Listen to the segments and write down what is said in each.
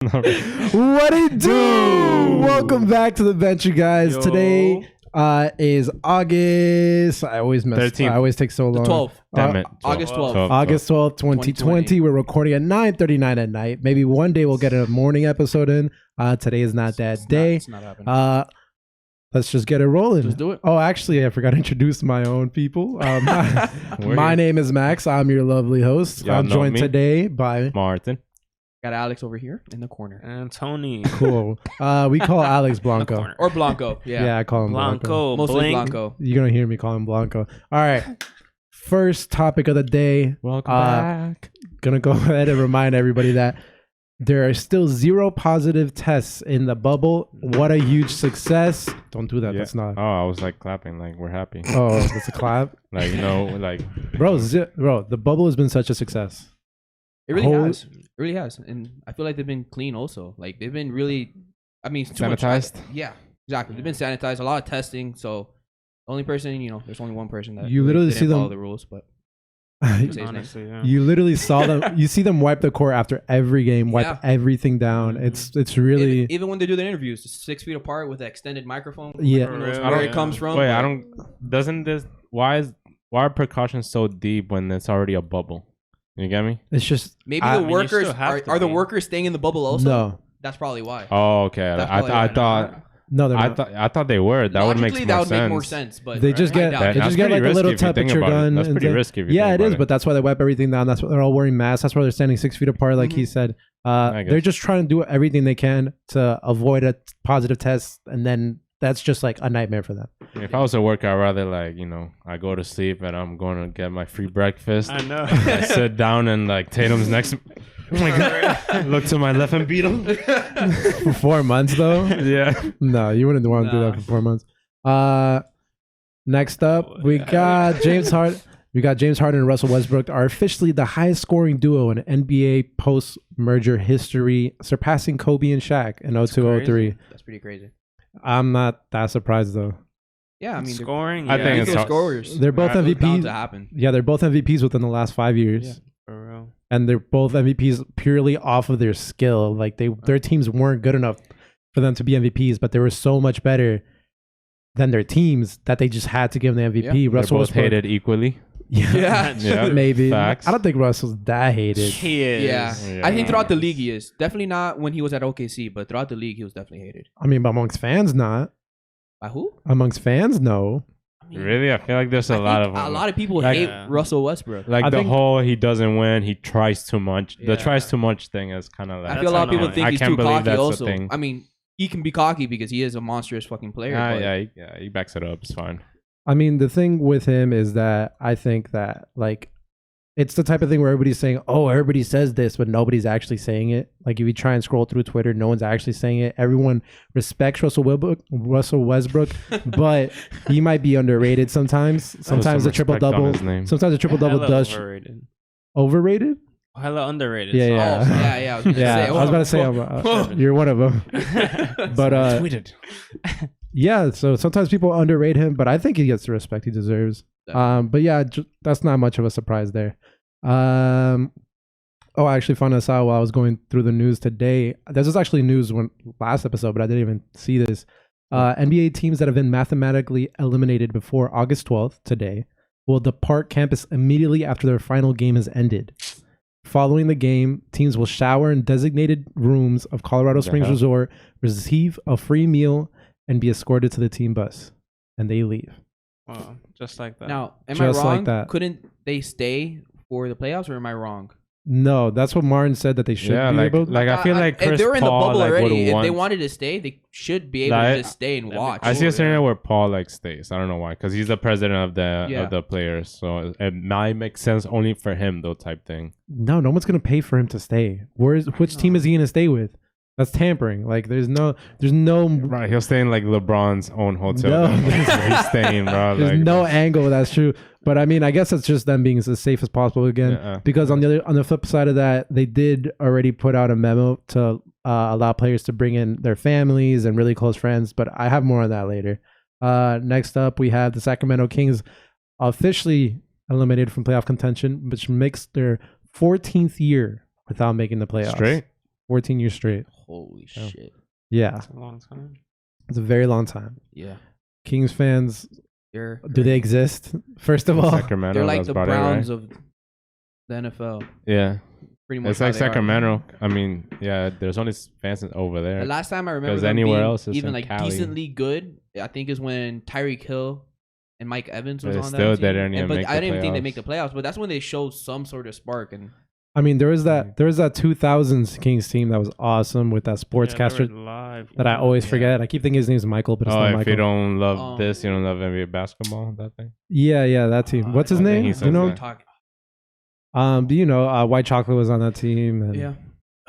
What it do? Welcome back to the bench, you guys. Yo. Today is August. I always mess. 13th. I always take so long. The 12th. Damn it. August 12th. August 12th, 2020. We're recording at 9:39 at night. Maybe one day we'll get a morning episode in. Today is not that day. It's not happening. Let's just get it rolling. Just do it. Oh, actually, I forgot to introduce my own people. My name is Max. I'm your lovely host. Y'all I'm know joined me. today by Martin. Got Alex over here in the corner. And Tony. cool. We call Alex Blanco. Or Blanco. Yeah. Yeah, I call him Blanco. Blanco. Mostly Blink. Blanco. You're gonna hear me call him Blanco. All right. First topic of the day. Welcome back. Gonna go ahead and remind everybody that there are still 0 positive tests in the bubble. What a huge success. Don't do that. Yeah. That's not. Oh, I was like clapping, like we're happy. Oh, that's a clap. Like, you know, like. Bro, the bubble has been such a success. It really Whole- has. It really has. And I feel like they've been clean also. Like they've been really, I mean, too much- Sanitized? yeah, exactly. They've been sanitized. A lot of testing. So the only person, there's only one person that You literally didn't see them- follow the rules, but Honestly, yeah. You literally saw them. You see them wipe the court after every game, wipe Yeah. everything down. It's really. even when they do the interviews, 6 feet apart with the extended microphone. Yeah. Who knows For where real, it comes from. Wait, but I don't. Doesn't this. Why are precautions so deep when it's already a bubble? You get me? It's just. Maybe I the mean, you workers still have to are the be. workers staying in the bubble also. No. That's probably why. Oh, okay. That's I probably why. thought. No, they're not. I thought they were. That would make Logically, more that would sense. make more sense. But They just I get doubt they it. That's just get like pretty a little risky if you think temperature about it. gun. That's and pretty then- risky if you Yeah, think it about is, it. but that's why they wipe everything down. That's why they're all wearing masks. That's why they're standing 6 feet apart, like he said. I guess. They're just trying to do everything they can to avoid a positive test, and then that's just like a nightmare for them. If I was a worker, I'd rather I go to sleep and I'm going to get my free breakfast. I know. I sit down and like Tatum's next. Oh my god! Look to my left and beat him. For 4 months, though, Yeah. no, you wouldn't want to do that Nah. for 4 months. Next up, we got James Harden. We got James Harden and Russell Westbrook are officially the highest scoring duo in NBA post-merger history, surpassing Kobe and Shaq in 02-03. That's pretty crazy. I'm not that surprised though. Yeah, I mean, Scoring. I yeah. think they're it's equal hard. scorers. They're both Right. It's bound to MVPs. happen. Yeah, they're both MVPs within the last 5 years. Yeah. For real. And they're both MVPs purely off of their skill. Like their teams weren't good enough for them to be MVPs, but they were so much better than their teams that they just had to give them the MVP. Yeah. Russell They're both Westbrook, hated equally. Yeah. Yeah. maybe. Facts. I don't think Russell's that hated. He is. Yeah. Yeah. I think throughout the league he is. Definitely not when he was at OKC, but throughout the league he was definitely hated. I mean, but amongst fans, not. By who? Amongst fans, no. I mean, Really, I feel like there's I a lot think of a them. lot of people Like- hate Yeah. Russell Westbrook. Like I the think- whole he doesn't win, he tries too much. Yeah. The tries too much thing is kind of like. I feel a lot of people annoying. think I he's can't too believe cocky that's a also. thing. I mean, he can be cocky because he is a monstrous fucking player. but Yeah, he backs it up. It's fine. I mean, the thing with him is that I think that, like, it's the type of thing where everybody's saying, oh, everybody says this, but nobody's actually saying it. Like, if you try and scroll through Twitter, no one's actually saying it. Everyone respects Russell Westbrook, but he might be underrated sometimes. Sometimes some the triple respect on double. his name. Sometimes the triple double Hella does overrated. overrated. Hella underrated. Yeah, so- yeah. Oh, yeah. I was, gonna Yeah, say, I was about to say you're one of them. But Tweeted. yeah, so sometimes people underrate him, but I think he gets the respect he deserves. But yeah, that's not much of a surprise there. Oh, I actually found this out while I was going through the news today. This was actually news when last episode, but I didn't even see this. NBA teams that have been mathematically eliminated before August 12th, today, will depart campus immediately after their final game has ended. Following the game, teams will shower in designated rooms of Colorado Springs hell? Resort, receive a free meal, and be escorted to the team bus. And they leave. Wow, just like that. Now, am Just I like wrong? that. Couldn't they stay for the playoffs, or am I wrong? No, that's what Martin said that they should Yeah, be like able. I feel like Chris if they're in the Paul bubble like already, would if want. they wanted to stay, they should be able Like, to just stay and that'd be watch. I see a cool, scenario yeah. where Paul like stays. I don't know why, because he's the president of the players, so it might make sense only for him though, type thing. No one's gonna pay for him to stay. Which team is he gonna stay with? That's tampering. Like there's no Right, he'll stay in like LeBron's own hotel. No. He's staying, bro. there's like, no angle that's true. But I mean, I guess it's just them being as safe as possible again. Yeah. Because on the flip side of that, they did already put out a memo to allow players to bring in their families and really close friends. But I have more on that later. Next up, we have the Sacramento Kings officially eliminated from playoff contention, which makes their 14th year without making the playoffs. Straight. 14 years straight. Holy Yeah. shit. Yeah, That's a long time. it's a very long time. Yeah. Kings fans, They're do they exist? First of all, Sacramento. They're like that's the about it, Browns right? of the NFL. Yeah, Pretty much. it's how like they are. Sacramento. I mean, yeah, there's only fans over The there. last time I remember 'Cause them anywhere being else is even in like Cali. decently good, I think is when Tyreek Hill and Mike Evans was They on still that team. didn't even But make I the didn't even think they playoffs. make the playoffs. But that's when they showed some sort of spark. And I mean, there was that 2000s Kings team that was awesome with that sportscaster Yeah, they were live. that I always Yeah. forget. I keep thinking his name's Michael, but it's Oh, not if Michael. you don't love this, you Um, don't love NBA basketball. That thing. Yeah, that team. What's his I think name? he Do you says know? that. talk. Do you know? White Chocolate was on that team. And Yeah.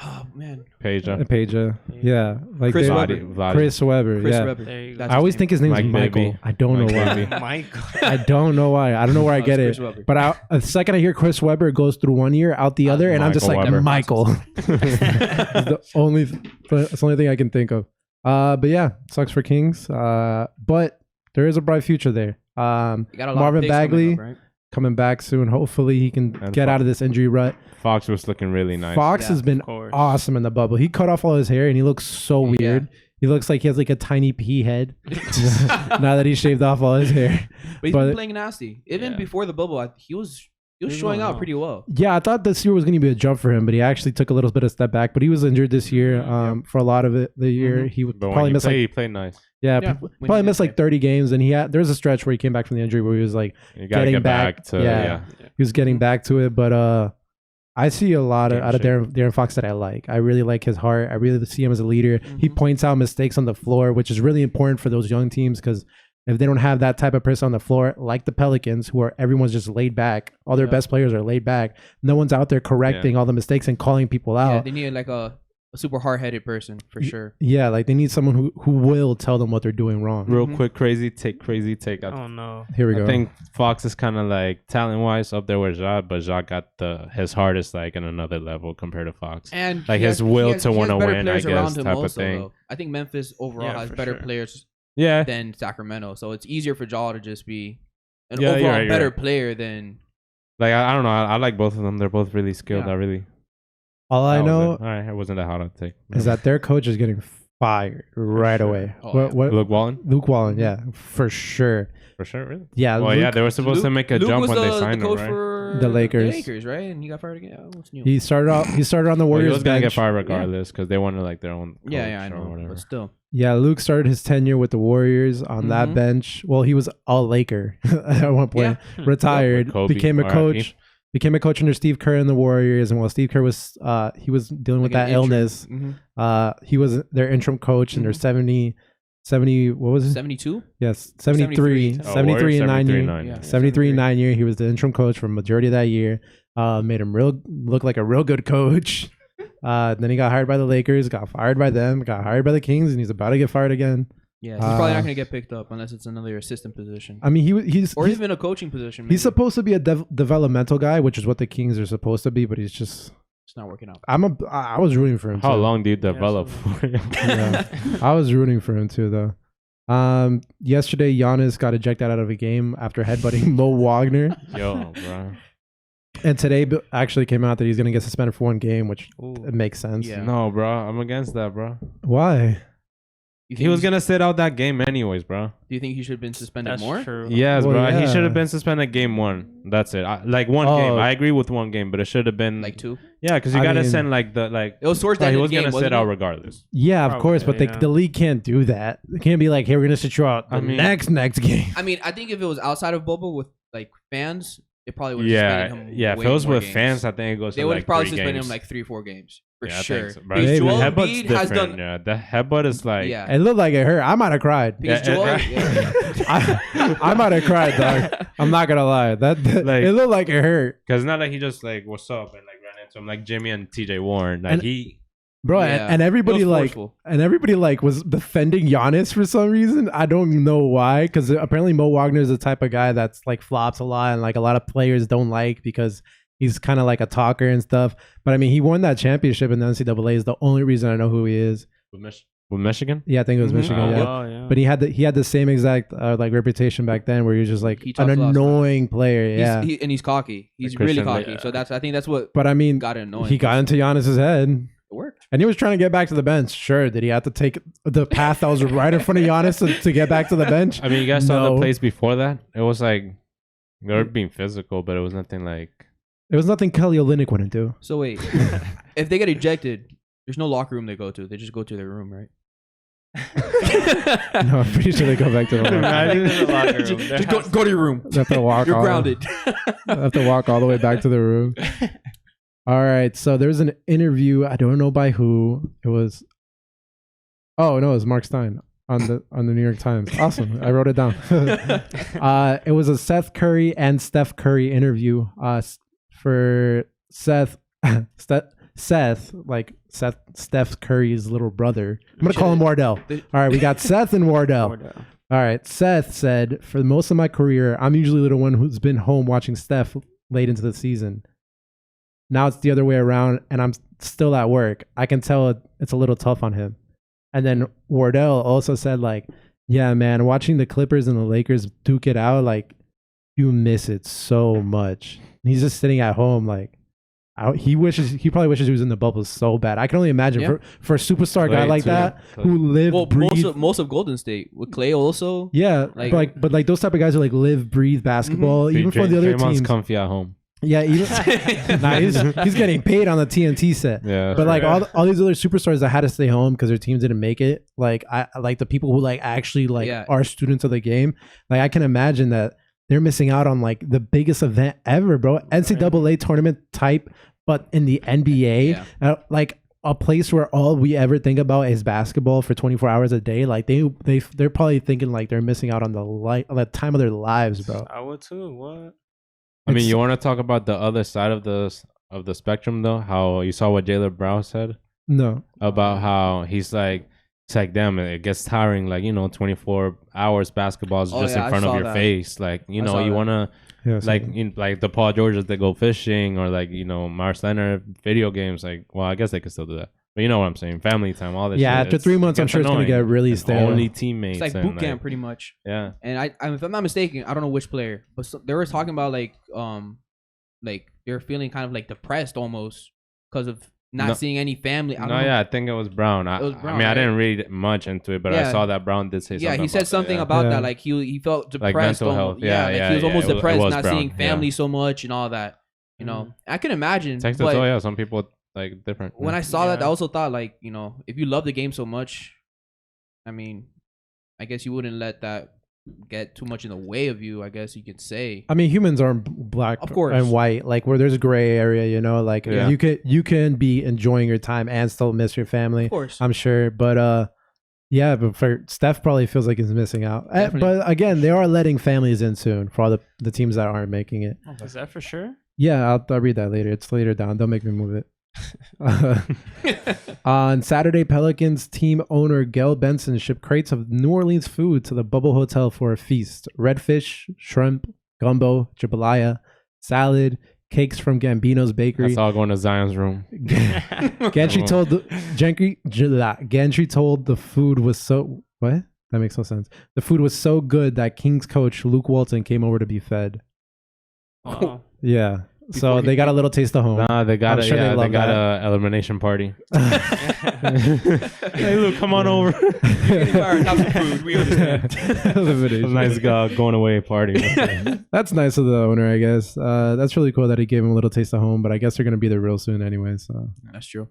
Oh man. Peja. Peja. Yeah, like Chris they- Webber. Chris Webber. Chris yeah. Webber. There you go. That's I always his think his name's Mike Michael. Bibby. I don't Mike know why. Bibby. Michael. I don't know why. I don't know where I No, get it's it. Chris Webber. But the second I hear Chris Webber, it goes through one ear, out the other, and I'm just Michael like, Webber. Michael. It's the only thing I can think of. But yeah, sucks for Kings. But there is a bright future there. You got a lot Marvin of picks coming Bagley up, right? coming back soon. Hopefully he can And get out of this injury rut. Fox was looking really nice. Fox Yeah, has been of course. awesome in the bubble. He cut off all his hair and he looks so Yeah. weird. He looks like he has like a tiny pea head now that he shaved off all his hair. But he's But- been playing nasty. Even Yeah. before the bubble, he was He's showing going out off. pretty well. Yeah, I thought this year was going to be a jump for him, but he actually took a little bit of step back. But he was injured this year for a lot of it. The year he would But when probably he miss played, like he played nice. yeah, Yeah, p- when probably he missed did like 30 games, and there's a stretch where he came back from the injury where he was like You gotta Getting get back, back, to yeah. he was getting back to it. But I see a lot Game out of Darren Fox that I like. I really like his heart. I really see him as a leader. He Mhm. points out mistakes on the floor, which is really important for those young teams because if they don't have that type of person on the floor, like the Pelicans, who are everyone's just laid back, all their Yeah. best players are laid back. No one's out there correcting all the mistakes and calling people Yeah, out. they need like a super hard-headed person for sure. Yeah, like they need someone who will tell them what they're doing wrong. Real Mhm. quick, crazy take. Oh no. Here we go. I think Fox is kind of like talent-wise up there with Ja, but Ja got his hardest like in another level compared to Fox. And Like he his has- will he has- to he has wanna better win, I players around guess, him type of also, thing. though. I think Memphis overall Yeah, has for better sure. players Yeah, than Sacramento, so it's easier for Ja to just be an Yeah, you're overall right, you're better right. player than. like I don't know. I like both of them. They're both really skilled. Yeah. I really. All I that was know it. All right, it wasn't that hot to take. is that their coach is getting fired right sure. away. Oh, yeah. Luke Wallen Luke Wallen, yeah, for sure. for sure. Really? Yeah, Well, Luke, yeah, they were supposed to make a Luke jump was when they the signed him, coach right? for The Lakers. Lakers, right? And he got fired again. What's new? he started on the Well, he Warriors was gonna get bench. fired regardless because they wanted like their own. yeah, I coach or know, whatever. but still. Yeah, Luke started his tenure with the Warriors on that Mhm. bench. Well, he was a Laker at one point. Yeah. Retired, With Kobe, became a RIP. coach. Became a coach under Steve Kerr in the Warriors, and while Steve Kerr was he was dealing with Like that an interim. illness, Mhm. he was their interim coach, and they're 70 what was it? 72. Yes, 73, 73. 73 and 9 year. 9 Yeah. 73 and 9 year. He was the interim coach for the majority of that year. Made him look like a real good coach. Then he got hired by the Lakers, got fired by them, got hired by the Kings, and he's about to get fired again. Yeah, he's probably Uh, not going to get picked up unless it's another assistant position I mean, he's or even a coaching position. he's maybe. supposed to be a developmental guy, which is what the Kings are supposed to be, but he's just. It's not working out. I was rooting for him. How too. long do you develop so- for? Yeah. I was rooting for him too, though. Yesterday, Giannis got ejected out of a game after headbutting Mo Wagner, Yo, bro. and today actually came out that he's gonna get suspended for one game, which Ooh. it makes sense. Yeah. No, bro. I'm against that, bro. Why? You He think was he's- gonna sit out that game anyways, bro. Do you think he should have been suspended That's more? true. Yes, Well, bro. He yeah. should have been suspended game one. That's it. Like one Oh. game. I agree with one game, but it should have been Like 2? Yeah, because you I gotta mean- send like It was towards the Bro, end he of was the game, gonna wasn't sit out it? regardless. Yeah, of course, but Probably, yeah. the league can't do that. It can't be like, hey, we're gonna sit you out the I mean- next game. I mean, I think if it was outside of bubble with like fans, it probably would have Yeah, suspended him. yeah. If way it was more with games. fans, I think it goes. They to would like have probably 3 suspended games. him like 3-4 games for Yeah, I sure. think so, bro. Because Maybe. Joel Headbutt's Embiid has different. done. Yeah, the headbutt is like. Yeah. It looked like it hurt. I might have cried. Because Yeah, Joel, I might have cried, dog. I'm not gonna lie. That Like- it looked like it hurt, Because not like he just like what's up and like ran into him like Jimmy and TJ Warren. Like And- he. bro. Yeah. And everybody It was like, forceful. and everybody like was defending Giannis for some reason. I don't know why, because apparently Mo Wagner is the type of guy that's like flops a lot, and like a lot of players don't like because he's kind of like a talker and stuff. But I mean, he won that championship in the NCAA. Is the only reason I know who he is. With Michigan. Yeah, I think it was Mhm. Michigan. Oh, Yeah. Oh, yeah. But he had the same exact like reputation back then, where he was just like He an talks a lot of annoying player. Yeah. And he's cocky. He's Christian, really cocky. yeah. So I think that's what But I mean, got it annoying. he got into Giannis's head. worked. And he was trying to get back to the bench. Sure. Did he have to take the path that was right in front of Giannis to get back to the bench? I mean, you guys saw the plays before that. It was like they were being physical, but it was nothing like. It was nothing Kelly Olynyk wouldn't do. So wait, if they get ejected, there's no locker room they go to. They just go to their room, right? No, I'm pretty sure they go back to the locker room. I think there's a locker room. Just go to your room. They have to walk. You're grounded. They have to walk all the way back to the room. All right. So there's an interview. I don't know by who. It was. Oh no, it was Marc Stein on the New York Times. Awesome. I wrote it down. It was a Seth Curry and Steph Curry interview. For Seth. Steph Curry's little brother. I'm going to call him Wardell. All right, we got Seth and Wardell. All right, Seth said, for most of my career, I'm usually the one who's been home watching Steph late into the season. Now it's the other way around, and I'm still at work. I can tell it's a little tough on him. And then Wardell also said, like, yeah, man, watching the Clippers and the Lakers duke it out, like, you miss it so much. And he's just sitting at home, like, he probably wishes he was in the bubble so bad. I can only imagine for a superstar guy like that who live most of Golden State with Clay also. Yeah, but those type of guys who like live, breathe basketball, even for the other teams. Comfy at home. Yeah, he's getting paid on the TNT set. Yeah, but like all these other superstars that had to stay home because their teams didn't make it. Like I like the people who like actually are students of the game. Like I can imagine that they're missing out on like the biggest event ever, bro. NCAA tournament type. But in the NBA, like a place where all we ever think about is basketball for 24 hours a day, like they're probably thinking like they're missing out on the time of their lives, bro. I would too. What? I mean, you want to talk about the other side of the spectrum, though? How you saw what Jaylen Brown said? No. About how he's like, it's like, damn, it gets tiring. Like, 24 hours basketball is just in front of your face. Like, you want to. Yeah, like the Paul Georges that go fishing, or like Marc Steiner video games. Like, well, I guess they could still do that, but you know what I'm saying? Family time, all this. Yeah, shit. after 3 months, I'm sure it's gonna get really stale. Only teammates. It's like boot camp, pretty much. Yeah. And if I'm not mistaken, I don't know which player, but they were talking about like they're feeling kind of like depressed almost because of not seeing any family. I don't know. I think it was Brown. I mean, I didn't read much into it, but I saw that Brown did say something. Yeah, he said something about that. Like he felt depressed. Like mental health. He was almost depressed, not Brown. seeing family so much and all that. I can imagine. But some people like different. When I saw that, I also thought like, if you love the game so much, I mean, I guess you wouldn't let that get too much in the way of you, I guess you could say. I mean, humans aren't black of course. and white. Like where there's a gray area, like you can be enjoying your time and still miss your family. Of course. I'm sure. But but for Steph probably feels like he's missing out. But again, they are letting families in soon for all the teams that aren't making it. Is that for sure? Yeah, I'll read that later. It's later down. Don't make me move it. On Saturday, Pelicans team owner Gayle Benson shipped crates of New Orleans food to the Bubble Hotel for a feast. Redfish, shrimp, gumbo, jambalaya, salad, cakes from Gambino's Bakery. That's all going to Zion's room. Gantry told the food was so... What? That makes no sense. The food was so good that Kings coach Luke Walton came over to be fed. Oh. Yeah. So they got a little taste of home. Nah, they got a elimination party. Hey, Luke, come on over. Not some food. We understand. Elimination. Nice going away party. That's nice of the owner, I guess. That's really cool that he gave him a little taste of home. But I guess they're gonna be there real soon anyway. So that's true.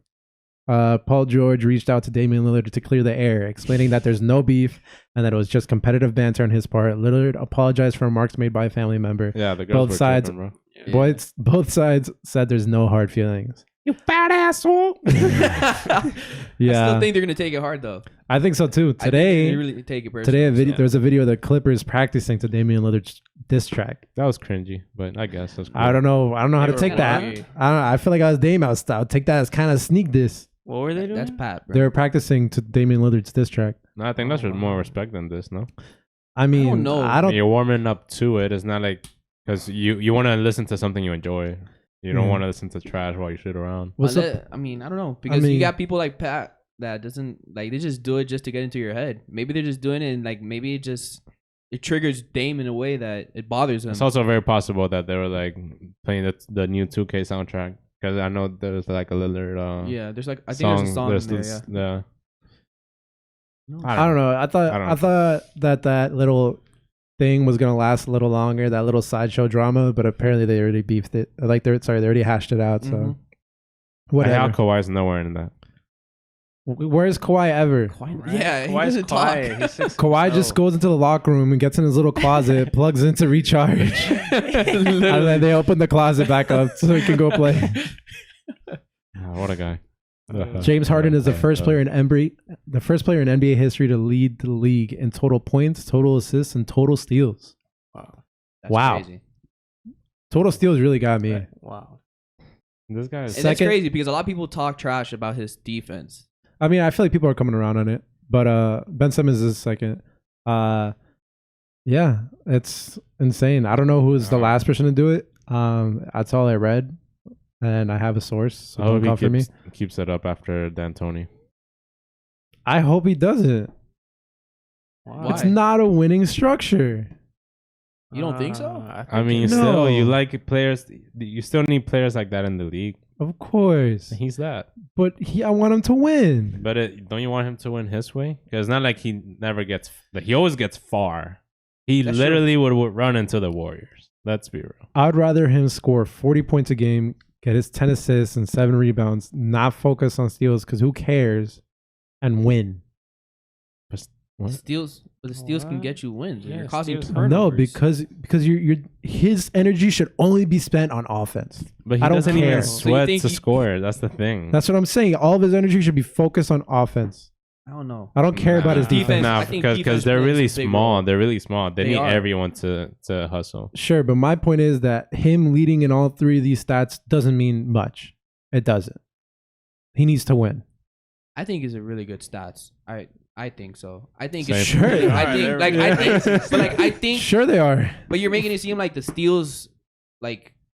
Paul George reached out to Damian Lillard to clear the air, explaining that there's no beef and that it was just competitive banter on his part. Lillard apologized for remarks made by a family member. Yeah, the girls both sides. Tripping, bro. Both sides said there's no hard feelings. You fat asshole. Yeah. I still think they're gonna take it hard though. I think so too. Today, they really take it personally. There's a video of the Clippers practicing to Damian Lillard's diss track. That was cringy, but I guess that's cool. I don't know how to take that. I feel like I was Dame out style. Take that as kind of sneak diss. What were they doing? That's Pat, bro. They were practicing to Damian Lillard's diss track. No, I think that's more respect than this. No, I mean, I don't know. You're warming up to it. It's not like. Because you want to listen to something you enjoy. You don't want to listen to trash while you shit around. I mean, I don't know. Because you got people like Pat that doesn't, like, they just do it just to get into your head. Maybe they're just doing it and, like, maybe it triggers Dame in a way that it bothers him. It's also very possible that they were, like, playing the new 2K soundtrack. Because I know there's like a Lillard. Yeah, there's like I think there's a song in there. Yeah. I don't know. I thought that little thing was gonna last a little longer. That little sideshow drama, but apparently they already beefed it. Like they already hashed it out. So whatever. How Kawhi's nowhere in that. Where's Kawhi ever? Yeah, he doesn't talk. Kawhi just goes into the locker room and gets in his little closet, plugs into recharge, and then they open the closet back up so he can go play. What a guy! James Harden is the first player in NBA history to lead the league in total points, total assists, and total steals. Wow. Crazy. Total steals really got me. Wow. This guy is that's crazy because a lot of people talk trash about his defense. I mean, I feel like people are coming around on it, but Ben Simmons is second. Yeah, it's insane. I don't know who was the last person to do it. That's all I read, and I have a source. So don't call for me. Keeps it up after D'Antoni. I hope he doesn't. Why? It's not a winning structure. You don't think so? I mean, still, you like players. You still need players like that in the league. Of course. He's that. But I want him to win. But don't you want him to win his way? Because it's not like he never gets... He always gets far. He literally would run into the Warriors. Let's be real. I'd rather him score 40 points a game, get his 10 assists and 7 rebounds, not focus on steals because who cares, and win. What? Steals, but the steals can get you wins. Yeah, you're causing turnovers. No, because his energy should only be spent on offense. But he doesn't even sweat to score. That's the thing. That's what I'm saying. All of his energy should be focused on offense. I don't know. I don't care about his defense. Nah, because they're really small. They're really small. They need everyone to hustle. Sure, but my point is that him leading in all three of these stats doesn't mean much. It doesn't. He needs to win. I think he's a really good stats. I think so. I think it's sure. I think sure they are. But you're making it seem like the steals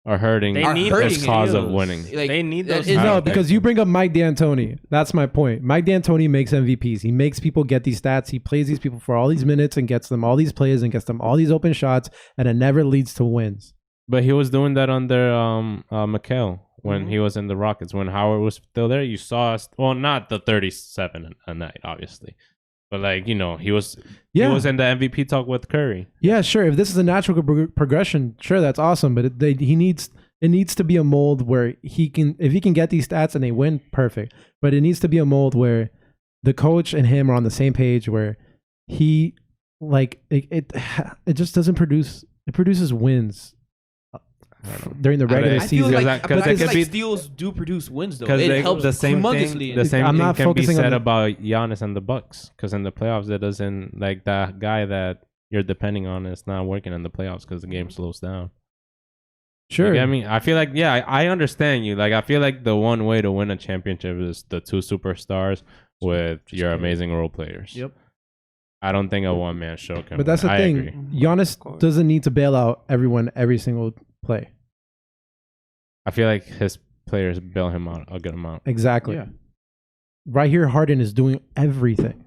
are hurting. They need this cause of winning. They need those. No, because you bring up Mike D'Antoni. That's my point. Mike D'Antoni makes MVPs. He makes people get these stats. He plays these people for all these minutes and gets them all these plays and gets them all these open shots, and it never leads to wins. But he was doing that under McHale when he was in the Rockets. When Howard was still there, you saw us. Well, not the 37 a night, obviously. But he was in the MVP talk with Curry. Yeah, sure. If this is a natural progression, sure, that's awesome. But it needs to be a mold where if he can get these stats and they win, perfect. But it needs to be a mold where the coach and him are on the same page, where he it just doesn't produce. It produces wins during the regular season. Because steals do produce wins, though. It helps the same tremendously. The same thing can be said about Giannis and the Bucks. Because in the playoffs, it doesn't that guy that you're depending on is not working in the playoffs because the game slows down. Sure. I mean, I feel like I understand you. I feel like the one way to win a championship is the two superstars with your amazing role players. Yep. I don't think a one-man show can. But that's the thing. Agree. Giannis doesn't need to bail out everyone every single play. I feel like his players bail him out a good amount. Exactly. Yeah. Right here, Harden is doing everything.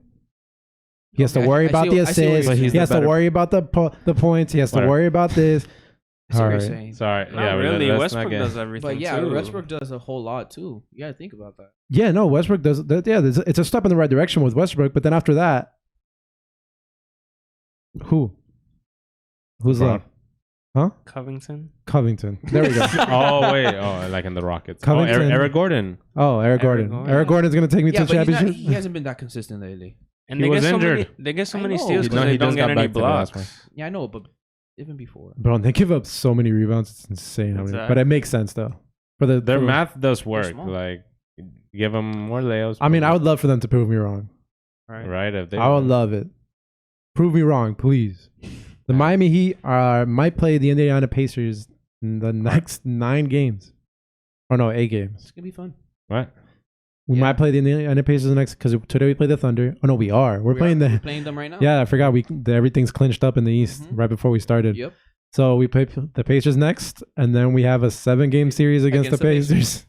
He has to worry about the assists. He has to worry about the points. He has to worry about this. Sorry. Yeah, really. Westbrook does everything. But Westbrook does a whole lot too. You got to think about that. Yeah, no, Westbrook does. Yeah, it's a step in the right direction with Westbrook. But then after that, who's that? Huh? Covington. There we go. Oh wait. Oh, like in the Rockets. Covington. Oh, Eric Gordon. Oh, Eric Gordon. Eric Gordon's gonna take me to the championship. He hasn't been that consistent lately. And he was injured. They get so many steals because they don't get any blocks. Yeah, I know, but even before. Bro, they give up so many rebounds. It's insane. But it makes sense though. Their math does work. Give them more layups. I mean, I would love for them to prove me wrong. Right. I would love it. Prove me wrong, please. The Miami Heat might play the Indiana Pacers in the next 9 games. Oh, no, 8 games. It's going to be fun. What? We might play the Indiana Pacers next because today we play the Thunder. Oh, no, we are. We're playing them right now. Yeah, I forgot. Everything's clinched up in the East right before we started. Yep. So we play the Pacers next, and then we have a 7-game series against the Pacers.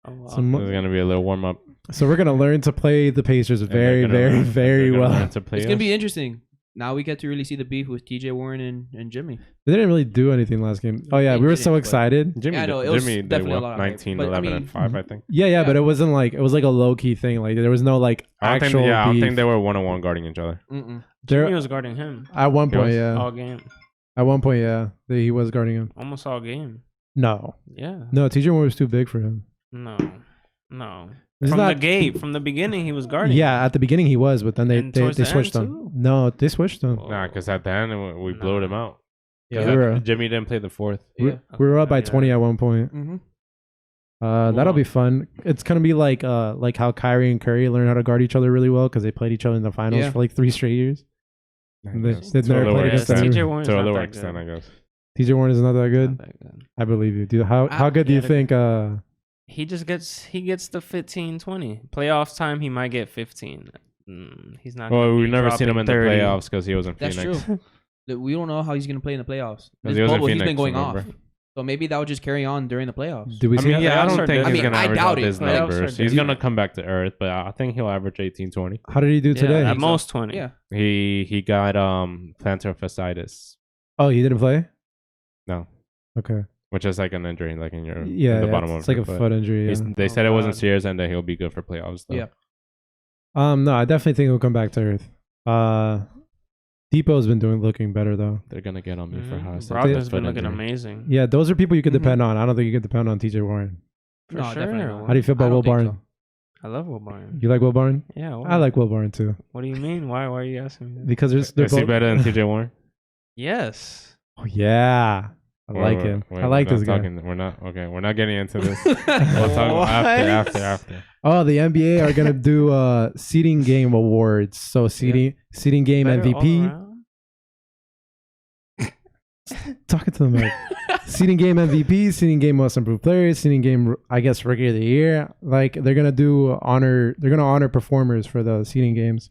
Oh, wow. So it's going to be a little warm-up. So we're going to learn to play the Pacers very, very, very well. It's going to be interesting. now we get to really see the beef with TJ Warren and Jimmy. They didn't really do anything last game. Oh yeah, we were so excited. Jimmy, yeah, I know, it was Jimmy, definitely they a lot won of 19, hype, but, 11, I mean, and 5, I think. Yeah, but it wasn't like, it was like a low key thing. Like there was no like actual beef. I don't think they were 1-on-1 guarding each other. Jimmy was guarding him. At one point, yeah. All game. At one point, yeah. He was guarding him. Almost all game. No. Yeah. No, TJ Warren was too big for him. No. It's From not, the gate, from the beginning, he was guarding. Yeah, at the beginning he was, but then they the switched end him. too? No, they switched him. Nah, because at the end we blew him out. Yeah, Jimmy didn't play the fourth. We were up by 20 at one point. That'll be fun. It's gonna be like how Kyrie and Curry learned how to guard each other really well because they played each other in the finals for like 3 straight years. They've never played against them. TJ Warren's to a not lower that extent, good. I guess. TJ Warren is not that good. Not that good. I believe you, dude. How good do you think? He just gets the 15, 20. Playoffs time, he might get 15. He's not. Well, we've never seen him in 30. the playoffs because he was in Phoenix. That's true. We don't know how he's gonna play in the playoffs. This He was in bubble, he's Phoenix, been going off. remember? So maybe that will just carry on during the playoffs. Do we see? I don't think I he's mean, gonna I average doubt out it. his Playoffs numbers. are He's different. gonna come back to earth, but I think he'll average 18, 20. How did he do today? At most 20. Yeah. He got plantar fasciitis. Oh, he didn't play. No. Okay. Which is like an injury, like in your Yeah, in the bottom of it's like your a foot injury. Yeah. They said it wasn't serious and that he'll be good for playoffs. Though. Yeah. No, I definitely think he'll come back to earth. Depot's been looking better though. They're gonna get on me for how I said Brogdon's foot been looking injury. amazing. Yeah, those are people you could depend on. I don't think you could depend on TJ Warren. For No, sure. definitely not. How do you feel I about don't Will think Barton? so. I love Will Barton. You like Will Barton? Yeah. I like Will Barton too. What do you mean? Why are you asking me that? Because Is he better than TJ Warren? Yes. Oh, yeah. I like him. I like this guy. We're not getting into this. We'll talk after. Oh, the NBA are gonna do seeding game awards. So seeding game Better all MVP. around. Talking to the mic. Seeding game MVP, seeding game most improved players, seeding game I guess rookie of the year. Like they're gonna honor performers for the seeding games,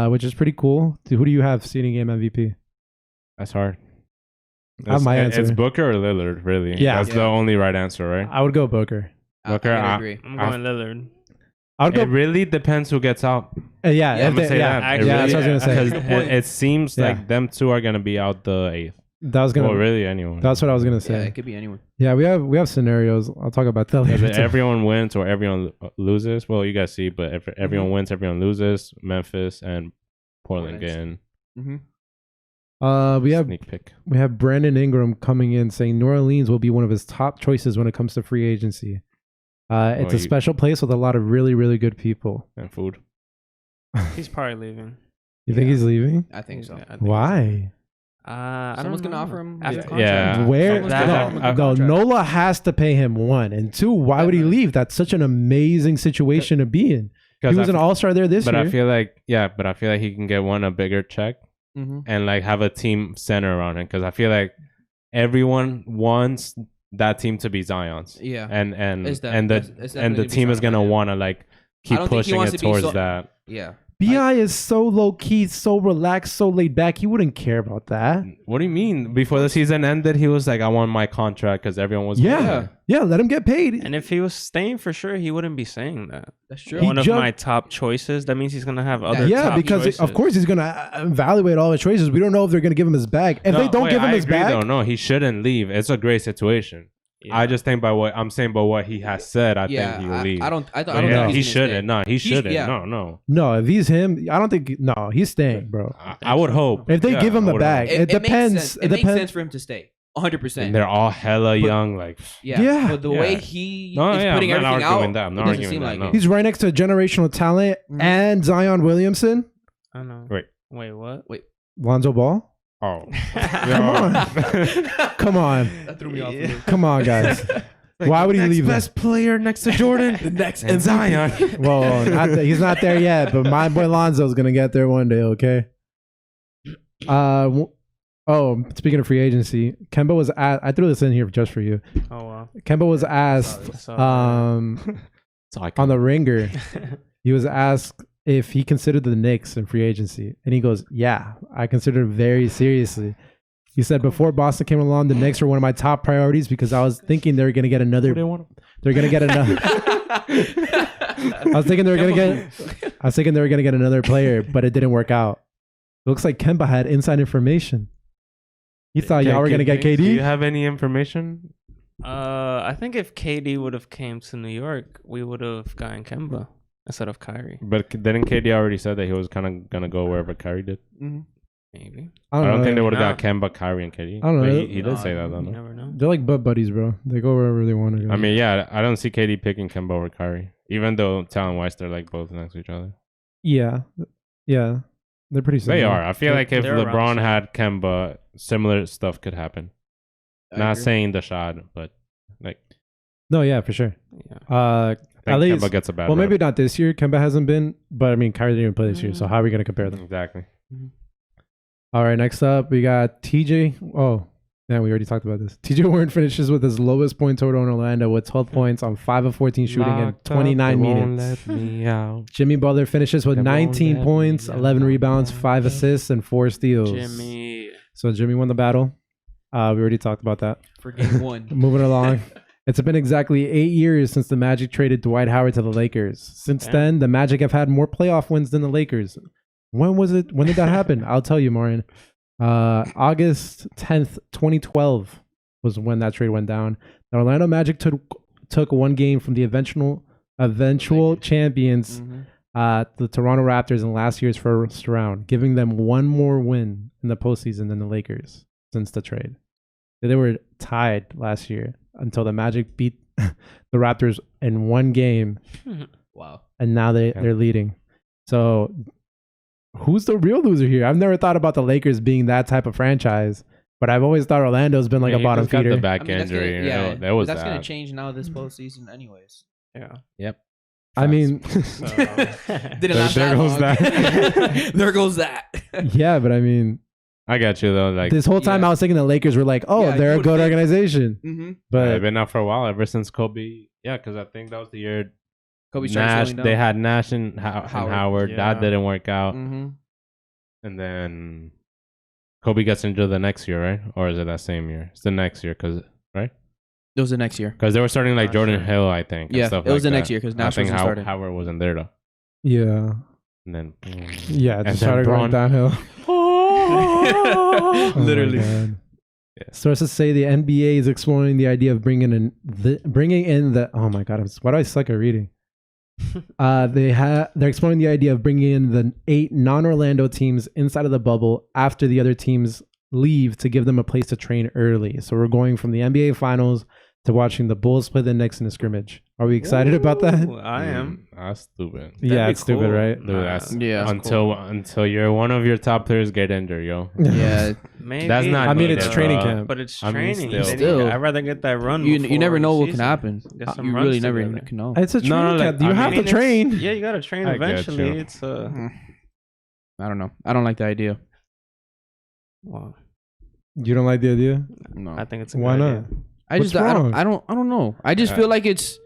which is pretty cool. Who do you have seeding game MVP? That's hard. I have my answer. It's Booker or Lillard, really. Yeah. That's the only right answer, right? I would go Booker. Booker, I agree. I'm going Lillard. I would go. It really depends who gets out. Yeah, I'm gonna say that. Actually, that's what I was gonna say. Because it seems like them two are gonna be out the 8th. That was gonna. Well, really, anyone. That's what I was gonna Yeah, say. it could be anyone. Yeah, we have scenarios. I'll talk about that later. If everyone wins or everyone loses, well, you guys see. But if everyone wins, everyone loses. Memphis and Portland get in. Mm-hmm. We have Sneak peek. we have Brandon Ingram coming in saying New Orleans will be one of his top choices when it comes to free agency. It's a special place with a lot of really, really good people. And food. He's probably leaving. You think he's leaving? I think so. Yeah, I think Why? I Someone's don't gonna know. offer him After a contract. Yeah. Where? Someone's gonna offer him a good No, contract. Nola has to pay him 1, and 2. Why would he Definitely. leave? That's such an amazing situation to be in. He was an all-star there this But year. I feel like he can get a bigger check and like have a team center around him because I feel like everyone wants that team to be Zion's. Yeah. And It's the definitely team is gonna want to like keep don't think he pushing wants it to be towards so- that. Yeah. Bi is so low key, so relaxed, so laid back. He wouldn't care about that. What do you mean? Before the season ended, he was like, "I want my contract" because everyone was Yeah, let him get paid. And if he was staying for sure, he wouldn't be saying that. That's true. One of jumped- my top choices. That means he's gonna have other. Yeah, top because choices. of course he's gonna evaluate all his choices. We don't know if they're gonna give him his bag. If they don't give him his bag, though. No, he shouldn't leave. It's a great situation. Yeah. I just think by what I'm saying, by what he has said, I think he'll leave. I don't But think yeah, he's he gonna shouldn't. stay. No, he shouldn't. yeah. No. no. If he's him, I don't think. No, he's staying, bro. I would hope If they give him I the would bag, hope. it depends. Makes sense. It It makes depends. sense for him to stay. 100%. And they're all hella young. Like, Yeah. But the way he No, is yeah, putting I'm not everything arguing out, that. I'm not it doesn't arguing seem that, like no. it. He's right next to generational talent and Zion Williamson, I know. Wait. Wait, what? Lonzo Ball. oh, Come on, That threw me off. a little. come on, guys. Why would he leave? Best player next to Jordan, The next and Zion. Well, he's not there yet, but my boy Lonzo's gonna get there one day. Okay. Speaking of free agency, Kemba was asked. I threw this in here just for you. Oh wow. Kemba was asked So, on the Ringer. He was asked if he considered the Knicks in free agency, and he goes, "Yeah, I consider it very seriously." He said, "Before Boston came along, the Knicks were one of my top priorities because I was thinking they were going to get another. They're going to get another. I was thinking they were going to get another player, but it didn't work out. looks like Kemba had inside information. He thought y'all were gonna get KD. Do you have any information? I think if KD would have came to New York, we would have gotten Kemba instead of Kyrie. But didn't KD already said that he was kind of gonna go wherever Kyrie did? Mm-hmm. Maybe. I don't think they would have got Kemba, Kyrie, and KD. I don't know. He did say that though. You never know. They're like butt buddies, bro. They go wherever they want to go. I mean, yeah, I don't see KD picking Kemba over Kyrie, even though talent-wise they're like both next to each other. Yeah, they're pretty similar. They are. I feel like if they're LeBron around had Kemba, similar stuff could happen. Not saying the shot, but like. No, yeah, for sure. Yeah. I think At least, Kemba gets a bad well, rep. maybe not this year. Kemba hasn't been, but I mean, Kyrie didn't even play this year, so how are we gonna compare them? Exactly. All right, next up we got TJ. Oh, yeah, we already talked about this. TJ Warren finishes with his lowest point total in Orlando with 12 points on 5 of 14 shooting in 29 minutes. Jimmy Butler finishes with 19 points, 11 rebounds, 5 assists, and 4 steals. So Jimmy won the battle. We already talked about that. For game 1. Moving along. It's been exactly 8 years since the Magic traded Dwight Howard to the Lakers. Since then, the Magic have had more playoff wins than the Lakers. When was it? When did that happen? I'll tell you, Marin. August 10th, 2012 was when that trade went down. The Orlando Magic took one game from the eventual champions, the Toronto Raptors, in last year's first round, giving them one more win in the postseason than the Lakers since the trade. They were tied last year until the Magic beat the Raptors in one game. Wow. And now they're leading. So who's the real loser here? I've never thought about the Lakers being that type of franchise, but I've always thought Orlando's been like a bottom feeder. Got the back injury. That's going to change now this postseason anyways. Yeah. Yep. I mean, didn't last that long. That. There goes that. Yeah, but I mean, I got you though. Like this whole time I was thinking the Lakers were like, they're a good organization. Mm-hmm. But they've been out for a while, ever since Kobe. Yeah, because I think that was the year Kobe Nash. They had Nash and Howard. Yeah. That didn't work out. Mm-hmm. And then Kobe gets injured the next year, right? Or is it that same year? It's the next year, right? It was the next year. Because they were starting like Jordan Hill, I think. Yeah, and stuff it was like the next year because Nash wasn't started. Howard wasn't there though. Yeah. And then it just started going downhill. Literally. Yeah. Sources say the NBA is exploring the idea of bringing in the. Oh my god! Why do I suck at reading? They're exploring the idea of bringing in the 8 non-Orlando teams inside of the bubble after the other teams leave to give them a place to train early. So we're going from the NBA Finals to watching the Bulls play the Knicks in a scrimmage. Are we excited about that? I am. That's stupid. Yeah, it's stupid, right? Dude, that's cool. until you're one of your top players get injured, yo. Yeah, maybe. That's not. I mean, it's training camp, but it's I mean, training. still. I'd rather get that run. You never know what can happen. You really never can know. It's a training camp. You have to train. Yeah, you got to train eventually. It's I don't know. I don't like the idea. Wow. You don't like the idea? No, I think it's why not? idea. I don't know. I just feel like it's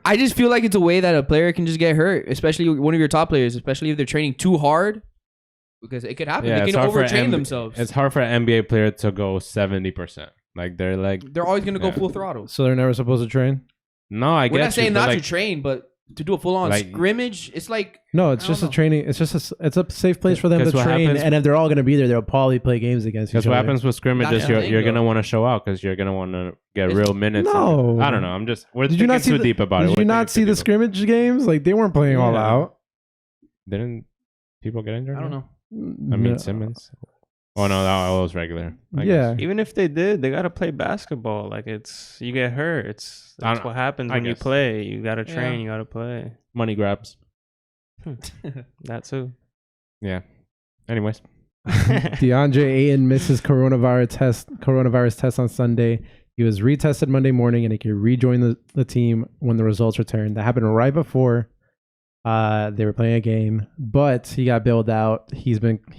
I just feel like it's a way that a player can just get hurt, especially one of your top players, especially if they're training too hard, because it could happen. Yeah, they can overtrain themselves. It's hard for an NBA player to go 70%. Like they're always gonna go full throttle. So they're never supposed to train? No, I guess. We're not saying not to train, but to do a full on scrimmage, it's like it's just a training. It's just it's a safe place for them to train. And if they're all going to be there, they'll probably play games against each other. That's what happens with scrimmages. You're going to want to show out because you're going to want to get real minutes. No, I don't know. I'm just we're thinking too deep about it. Did you not see the scrimmage games? Like they weren't playing all out. Didn't people get injured? I don't know. I mean Simmons. Oh no, that was regular. I guess. Even if they did, they gotta play basketball. Like you get hurt. That's what happens when you play. You gotta train. You gotta play. Money grabs. That too. Yeah. Anyways, Deandre Ayton misses coronavirus test on Sunday. He was retested Monday morning, and he could rejoin the team when the results returned. That happened right before they were playing a game, but he got bailed out. He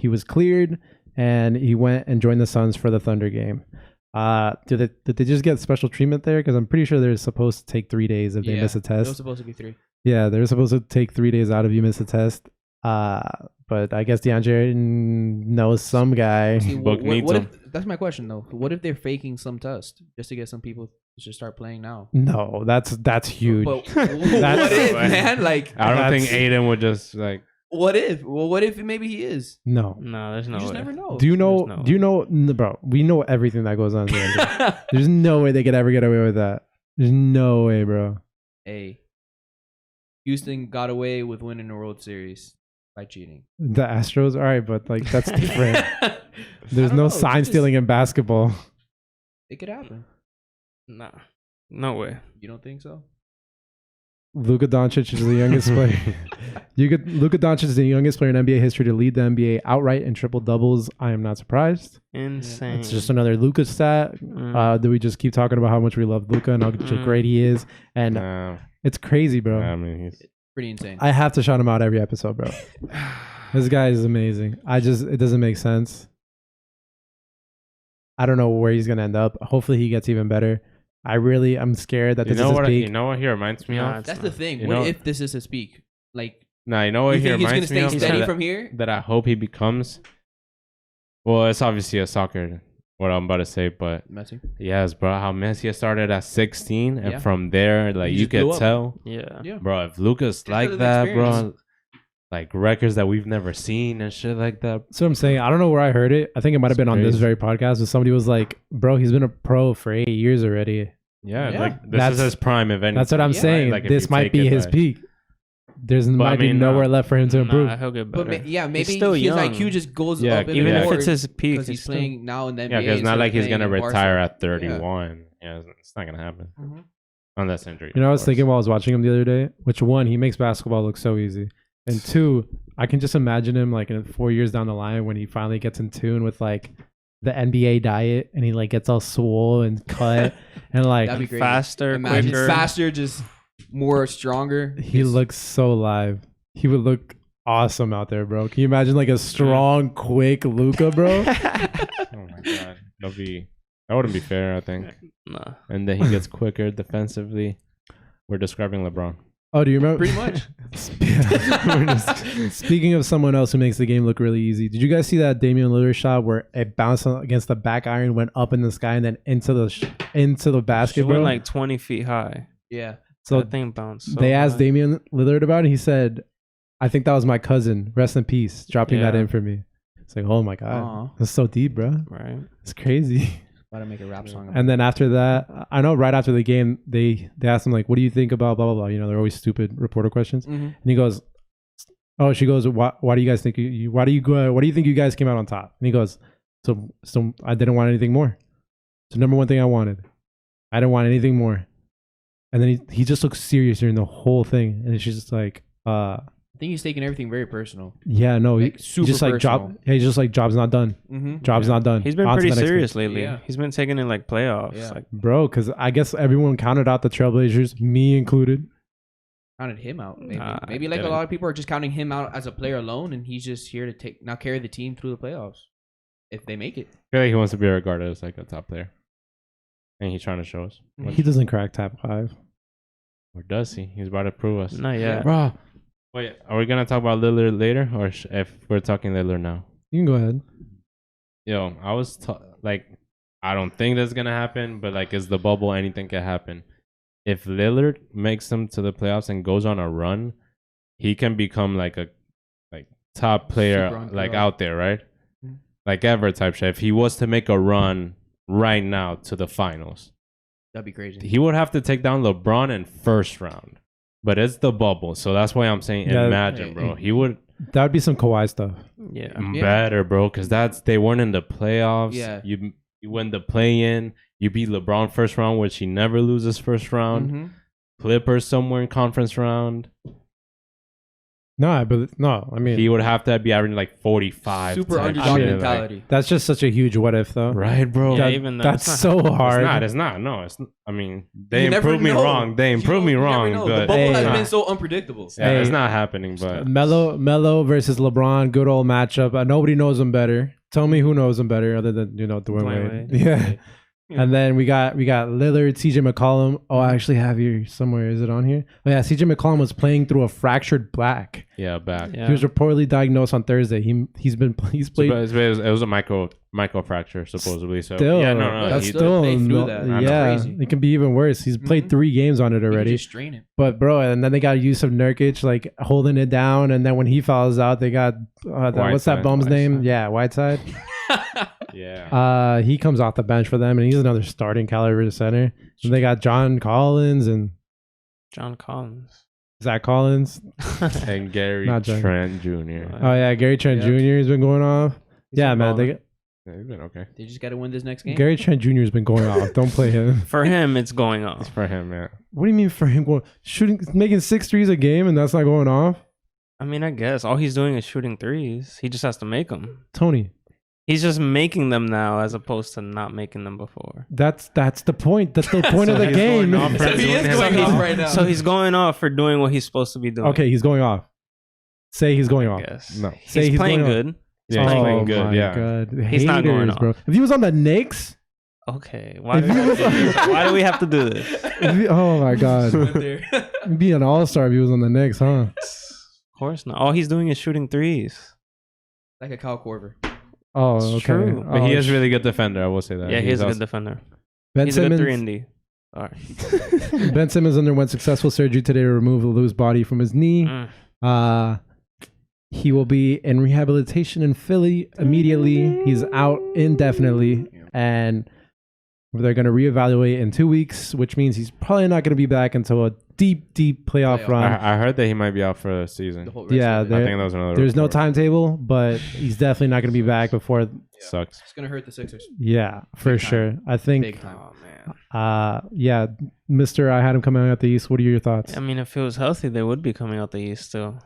was cleared. And he went and joined the Suns for the Thunder game. Did they just get special treatment there? Because I'm pretty sure they're supposed to take 3 days if they miss a test. It was supposed to be 3. Yeah, they're supposed to take 3 days out if you miss a test. But I guess DeAndre knows some guy. See, that's my question though. What if they're faking some test just to get some people to start playing now? No, that's huge. But what if, man? Like I don't think Aiden would just like. What if? Well, what if maybe he is? No, there's no way. You just never know. Do you know? Bro, we know everything that goes on. There's no way they could ever get away with that. There's no way, bro. Hey, Houston got away with winning the World Series by cheating. The Astros, all right, but like that's different. There's no sign stealing in basketball. It could happen. Nah, no way. You don't think so? Luka Doncic is the youngest player. Luka Doncic is the youngest player in NBA history to lead the NBA outright in triple doubles. I am not surprised. Insane. It's just another Luka stat. Do we just keep talking about how much we love Luka and how great he is? And it's crazy, bro. I mean, he's pretty insane. I have to shout him out every episode, bro. This guy is amazing. It doesn't make sense. I don't know where he's gonna end up. Hopefully, he gets even better. I'm scared that this is his peak. You know what he reminds me of? That's the thing. What if this is his peak? Like, you know what he reminds me of? He's gonna stay steady from here? That I hope he becomes. Well, it's obviously a soccer, what I'm about to say, but Messi. Yes, bro. How Messi started at 16, and from there, like you could tell. Yeah. Bro, if Luka's like that, bro, like records that we've never seen and shit like that. That's what I'm saying. I don't know where I heard it. I think it might have been on this very podcast, but somebody was like, bro, he's been a pro for 8 years already. Yeah. Like this is his prime event. That's what I'm saying. Like, this might be his peak. Might be nowhere left for him to improve. He'll get better. But maybe he's still his young. IQ just goes up. Even if it's his peak, because he's playing now in the NBA. Yeah, because it's not like he's gonna retire at 31. Yeah, it's not gonna happen unless injury. You know, I was thinking while I was watching him the other day. Which one, he makes basketball look so easy, and two, I can just imagine him like in 4 years down the line when he finally gets in tune with like the NBA diet and he like gets all swole and cut and like that'd be great. Faster, quicker, faster, just more stronger. He looks so live. He would look awesome out there, bro. Can you imagine like a strong, quick Luka, bro? Oh my god, that wouldn't be fair. I think. Nah. And then he gets quicker defensively. We're describing LeBron. Oh, do you remember? Pretty much. Speaking of someone else who makes the game look really easy, did you guys see that Damian Lillard shot where it bounced against the back iron, went up in the sky, and then into the basket? It went like 20 feet high. Yeah. So that thing bounced. So they asked Damian Lillard about it. He said, "I think that was my cousin. Rest in peace, dropping that in for me." It's like, oh my god, that's so deep, bro. Right. It's crazy. About to make a rap song. And then after that, I know right after the game, they asked him like, "What do you think about blah blah blah?" You know, they're always stupid reporter questions. And he goes, "Oh," she goes, "Why do you guys think why do you think you guys came out on top?" And he goes, "So I didn't want anything more. So number one thing I wanted, I didn't want anything more." And then he just looks serious during the whole thing, and she's just like, I think he's taking everything very personal. Yeah, no, like, he's just like he's just like job's not done. Job's not done. He's been pretty serious lately. Yeah. He's been taking in like playoffs. Yeah. Like, bro, because I guess everyone counted out the Trailblazers, me included. Counted him out. Maybe like a lot of people are just counting him out as a player alone, and he's just here to carry the team through the playoffs if they make it. I feel like he wants to be regarded as like a top player, and he's trying to show us. He doesn't crack top 5. Or does he? He's about to prove us. Not yet, bro. Wait, are we gonna talk about Lillard later, or if we're talking Lillard now? You can go ahead. Yo, I was like, I don't think that's gonna happen, but like, is the bubble? Anything can happen. If Lillard makes them to the playoffs and goes on a run, he can become like a top player like out there, right? Like ever type shit. If he was to make a run right now to the finals, that'd be crazy. He would have to take down LeBron in first round. But it's the bubble, so that's why I'm saying imagine, bro. He would. That would be some Kawhi stuff. Yeah, better, bro, because they weren't in the playoffs. Yeah, you win the play-in. You beat LeBron first round, which he never loses first round. Clippers somewhere in conference round. No, I mean he would have to be averaging like 45. Super underdog mentality. That's just such a huge what if, though. Right, bro. Yeah, that's so hard. It's not. No, I mean, they improved me wrong. They improved me wrong. But the bubble has been so unpredictable. Yeah, it's not happening. But Melo versus LeBron, good old matchup. Nobody knows him better. Tell me who knows him better other than Dwayne Wade. Yeah. And then we got Lillard, CJ McCollum. Oh, I actually have here somewhere. Is it on here? Oh, yeah, CJ McCollum was playing through a fractured back. Yeah, back. Yeah. He was reportedly diagnosed on Thursday. He's played. It was a microfracture supposedly. So still, that's still it can be even worse. He's played 3 games on it already. Just strain it. But bro, and then they got Yusuf Nurkic like holding it down, and then when he fouls out, they got what's that bum's name? Yeah, Whiteside. Yeah. He comes off the bench for them, and he's another starting caliber center. And they got John Collins. Zach Collins and Gary Trent Jr. Oh yeah, Gary Trent Jr. has been going off. He's man, he's been okay. They just got to win this next game. Gary Trent Jr. has been going off. Don't play him. For him, it's going off. It's for him, yeah. What do you mean for him making 6 threes a game and that's not going off? I mean, I guess all he's doing is shooting threes. He just has to make them. Tony. He's just making them now as opposed to not making them before. That's the point. That's the point of the game. So he's going off for doing what he's supposed to be doing. Okay, he's going off. Say he's going off. No. Say he's playing good. Yeah, he's playing good. Yeah. God. He's not going off. Bro. If he was on the Knicks. Okay. Why do we have to do this? Oh my God. He'd be an all-star if he was on the Knicks, huh? Of course not. All he's doing is shooting threes. Like a Kyle Korver. Oh, okay. True. But he is really good defender, I will say that. Yeah, he is a good defender. Ben He's Simmons, a good 3-and-D. All right. Ben Simmons underwent successful surgery today to remove the loose body from his knee. He will be in rehabilitation in Philly immediately. He's out indefinitely, and they're going to reevaluate in 2 weeks, which means he's probably not going to be back until a deep playoff run. I heard that he might be out for the season. Yeah, I think that was another there's report. no timetable, but he's definitely not going to be back before. Sucks. It's going to hurt the Sixers. Yeah, for sure. I think. Big time. Oh, man. Yeah, Mr. I had him coming out the East. What are your thoughts? I mean, if it was healthy, they would be coming out the East still.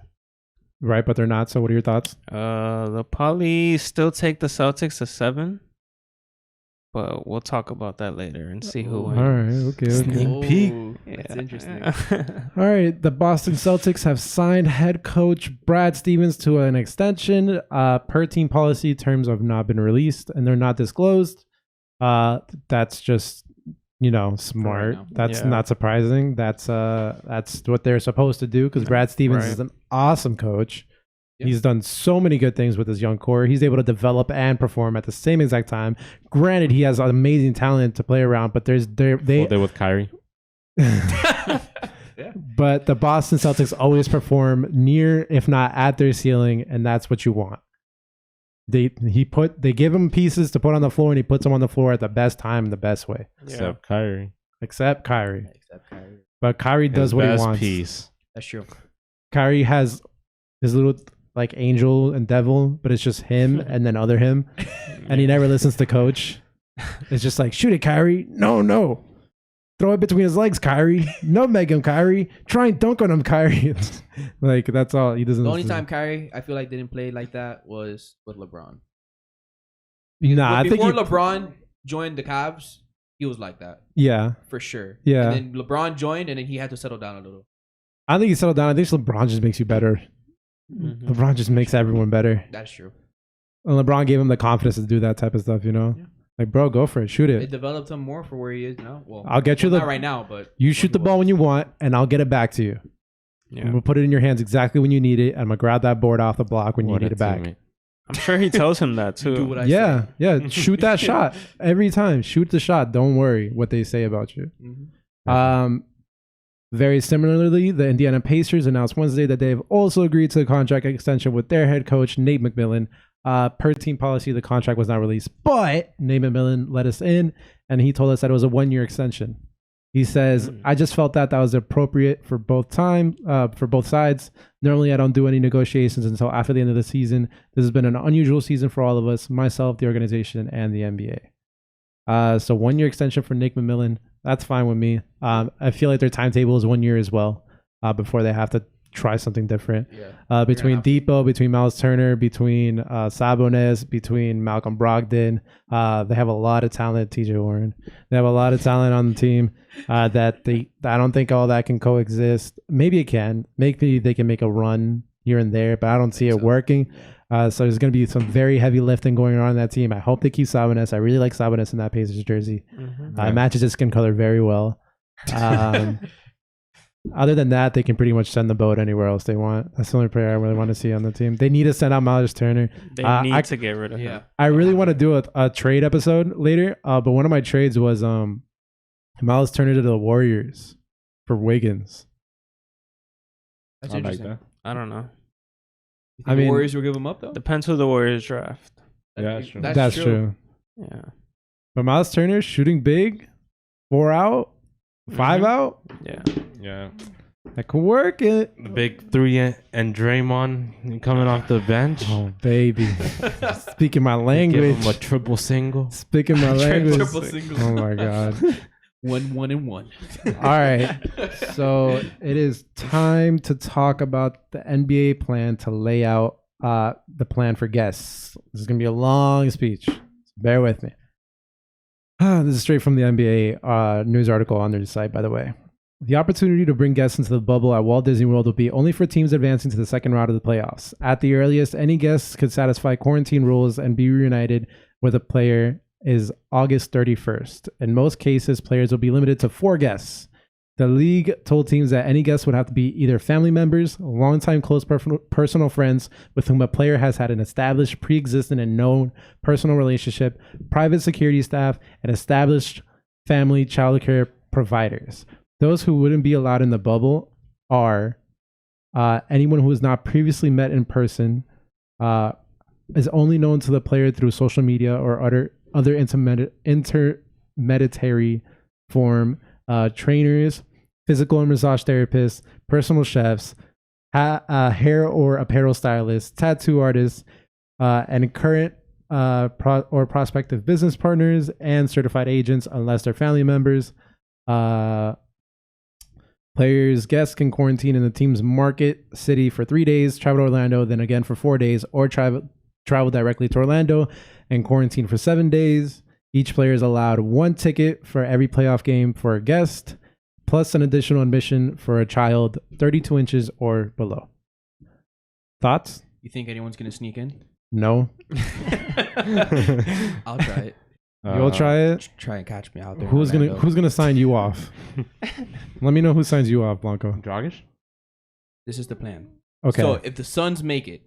Right, but they're not. So what are your thoughts? They'll probably still take the Celtics to 7. But we'll talk about that later and see who wins. All right, okay. Sneak peek. Yeah. That's interesting. All right, the Boston Celtics have signed head coach Brad Stevens to an extension. Per team policy, terms have not been released and they're not disclosed. That's just, smart. Right That's not surprising. That's what they're supposed to do because Brad Stevens is an awesome coach. Yeah. He's done so many good things with his young core. He's able to develop and perform at the same exact time. Granted, he has amazing talent to play around, but they with Kyrie. But the Boston Celtics always perform near, if not at their ceiling, and that's what you want. They give him pieces to put on the floor, and he puts them on the floor at the best time in the best way. Except Kyrie. But Kyrie does what he wants. Piece. That's true. Kyrie has his little like angel and devil, but it's just him and then other him, and he never listens to coach. It's just like, shoot it, Kyrie. No. Throw it between his legs, Kyrie. Nutmeg him, Kyrie. Try and dunk on him, Kyrie. Like, that's all. He doesn't. The only time Kyrie, I feel like, didn't play like that was with LeBron. I think before LeBron joined the Cavs, he was like that. Yeah. For sure. Yeah. And then LeBron joined, and then he had to settle down a little. I think he settled down. I think LeBron just makes you better. Mm-hmm. LeBron just makes everyone better. That's true. And LeBron gave him the confidence to do that type of stuff, Yeah. Like, bro, go for it. Shoot it. It developed him more for where he is now. Well, I'll get you not right now, but you shoot the ball when you want, and I'll get it back to you. Yeah. And we'll put it in your hands exactly when you need it. And I'm gonna grab that board off the block when you need it back. I'm sure he tells him that too. Do what I say. Yeah. Shoot that shot every time. Shoot the shot. Don't worry what they say about you. Mm-hmm. Very similarly, the Indiana Pacers announced Wednesday that they have also agreed to a contract extension with their head coach Nate McMillan. Per team policy, the contract was not released, but Nate McMillan let us in, and he told us that it was a 1-year extension. He says, I just felt that was appropriate for both sides. Normally, I don't do any negotiations until after the end of the season. This has been an unusual season for all of us, myself, the organization, and the NBA. So 1-year extension for Nick McMillan. That's fine with me. I feel like their timetable is 1 year as well before they have to try something different. Yeah. Between Depot, between Miles Turner, between Sabonis, between Malcolm Brogdon. They have a lot of talent, TJ Warren. They have a lot of talent on the team I don't think all that can coexist. Maybe it can. Maybe they can make a run here and there, but I don't see it working. So there's going to be some very heavy lifting going on in that team. I hope they keep Sabonis. I really like Sabonis in that Pacers jersey. It matches his skin color very well. Other than that, they can pretty much send the boat anywhere else they want. That's the only player I really want to see on the team. They need to send out Miles Turner. They need to get rid of him. I really want to do a trade episode later, but one of my trades was Miles Turner to the Warriors for Wiggins. That's interesting. Like that. I don't know. I mean, the Warriors will give him up though. Depends who the Warriors draft. Yeah, that's true. That's true. Yeah. But Miles Turner shooting big, 4 out, 5 out. Yeah. That could work. It. The big 3 and Draymond coming off the bench. Oh baby, speaking my language. Give him a triple single. Speaking my language. Triple single. Oh my god. 1-1-1. All right. So it is time to talk about the NBA plan to lay out the plan for guests. This is going to be a long speech. So bear with me. This is straight from the NBA news article on their site, by the way. The opportunity to bring guests into the bubble at Walt Disney World will be only for teams advancing to the second round of the playoffs. At the earliest, any guests could satisfy quarantine rules and be reunited with a player is August 31st. In most cases, players will be limited to 4 guests. The league told teams that any guests would have to be either family members, longtime close personal friends with whom a player has had an established, pre-existing and known personal relationship, private security staff, and established family childcare providers. Those who wouldn't be allowed in the bubble are anyone who has not previously met in person, is only known to the player through social media or other intermediary form, trainers, physical and massage therapists, personal chefs, hair or apparel stylists, tattoo artists, and current or prospective business partners and certified agents, unless they're family members. Players, guests can quarantine in the team's market city for 3 days, travel to Orlando, then again for 4 days, or travel directly to Orlando and quarantine for 7 days. Each player is allowed 1 ticket for every playoff game for a guest, plus an additional admission for a child 32 inches or below. Thoughts? You think anyone's going to sneak in? No. I'll try it. You'll try it? Try and catch me out there. Who's gonna sign you off? Let me know who signs you off, Blanco. Dragic? This is the plan. Okay. So if the Suns make it.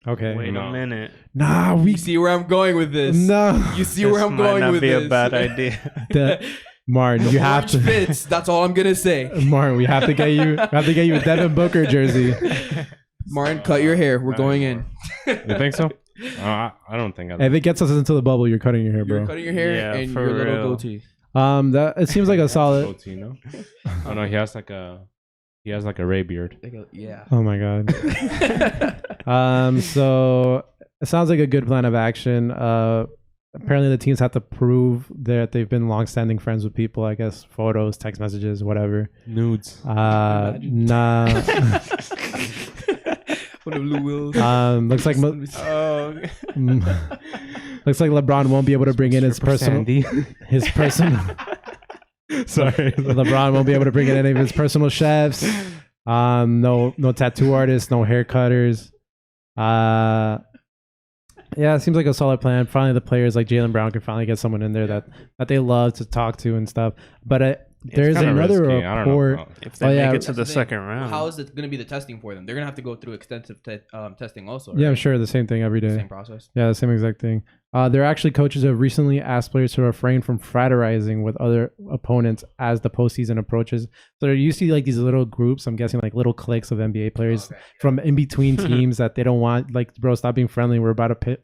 Okay. Wait a minute. Nah, you see where I'm going with this. No. You see where I'm going with this. This might not be a bad idea. Martin, you have to. Fits. That's all I'm gonna say. Martin, we have to get you. A Devin Booker jersey. Martin, cut your hair. We're going in. You think so? I don't think. If it gets us into the bubble, you're cutting your hair, bro. You're cutting your hair and your little goatee. That it seems like a solid. Goatee, no? Oh no, he has like a Ray beard. Yeah. Oh my god. So it sounds like a good plan of action. Apparently the teams have to prove that they've been long-standing friends with people. I guess photos, text messages, whatever. Nudes. Nah. Looks like looks like LeBron won't be able to bring in his personal. Sorry, LeBron won't be able to bring in any of his personal chefs. No tattoo artists, no hair cutters. Yeah, it seems like a solid plan. Finally, the players like Jaylen Brown can finally get someone in there that they love to talk to and stuff. But there's another report. If they make it to the second round, how is it going to be the testing for them? They're going to have to go through extensive testing also. Right? Yeah, I'm sure. The same thing every day. Same process. Yeah, the same exact thing. There are actually coaches who have recently asked players to refrain from fraternizing with other opponents as the postseason approaches. So you see like these little groups, I'm guessing like little cliques of NBA players from in between teams that they don't want, like, bro, stop being friendly. We're about to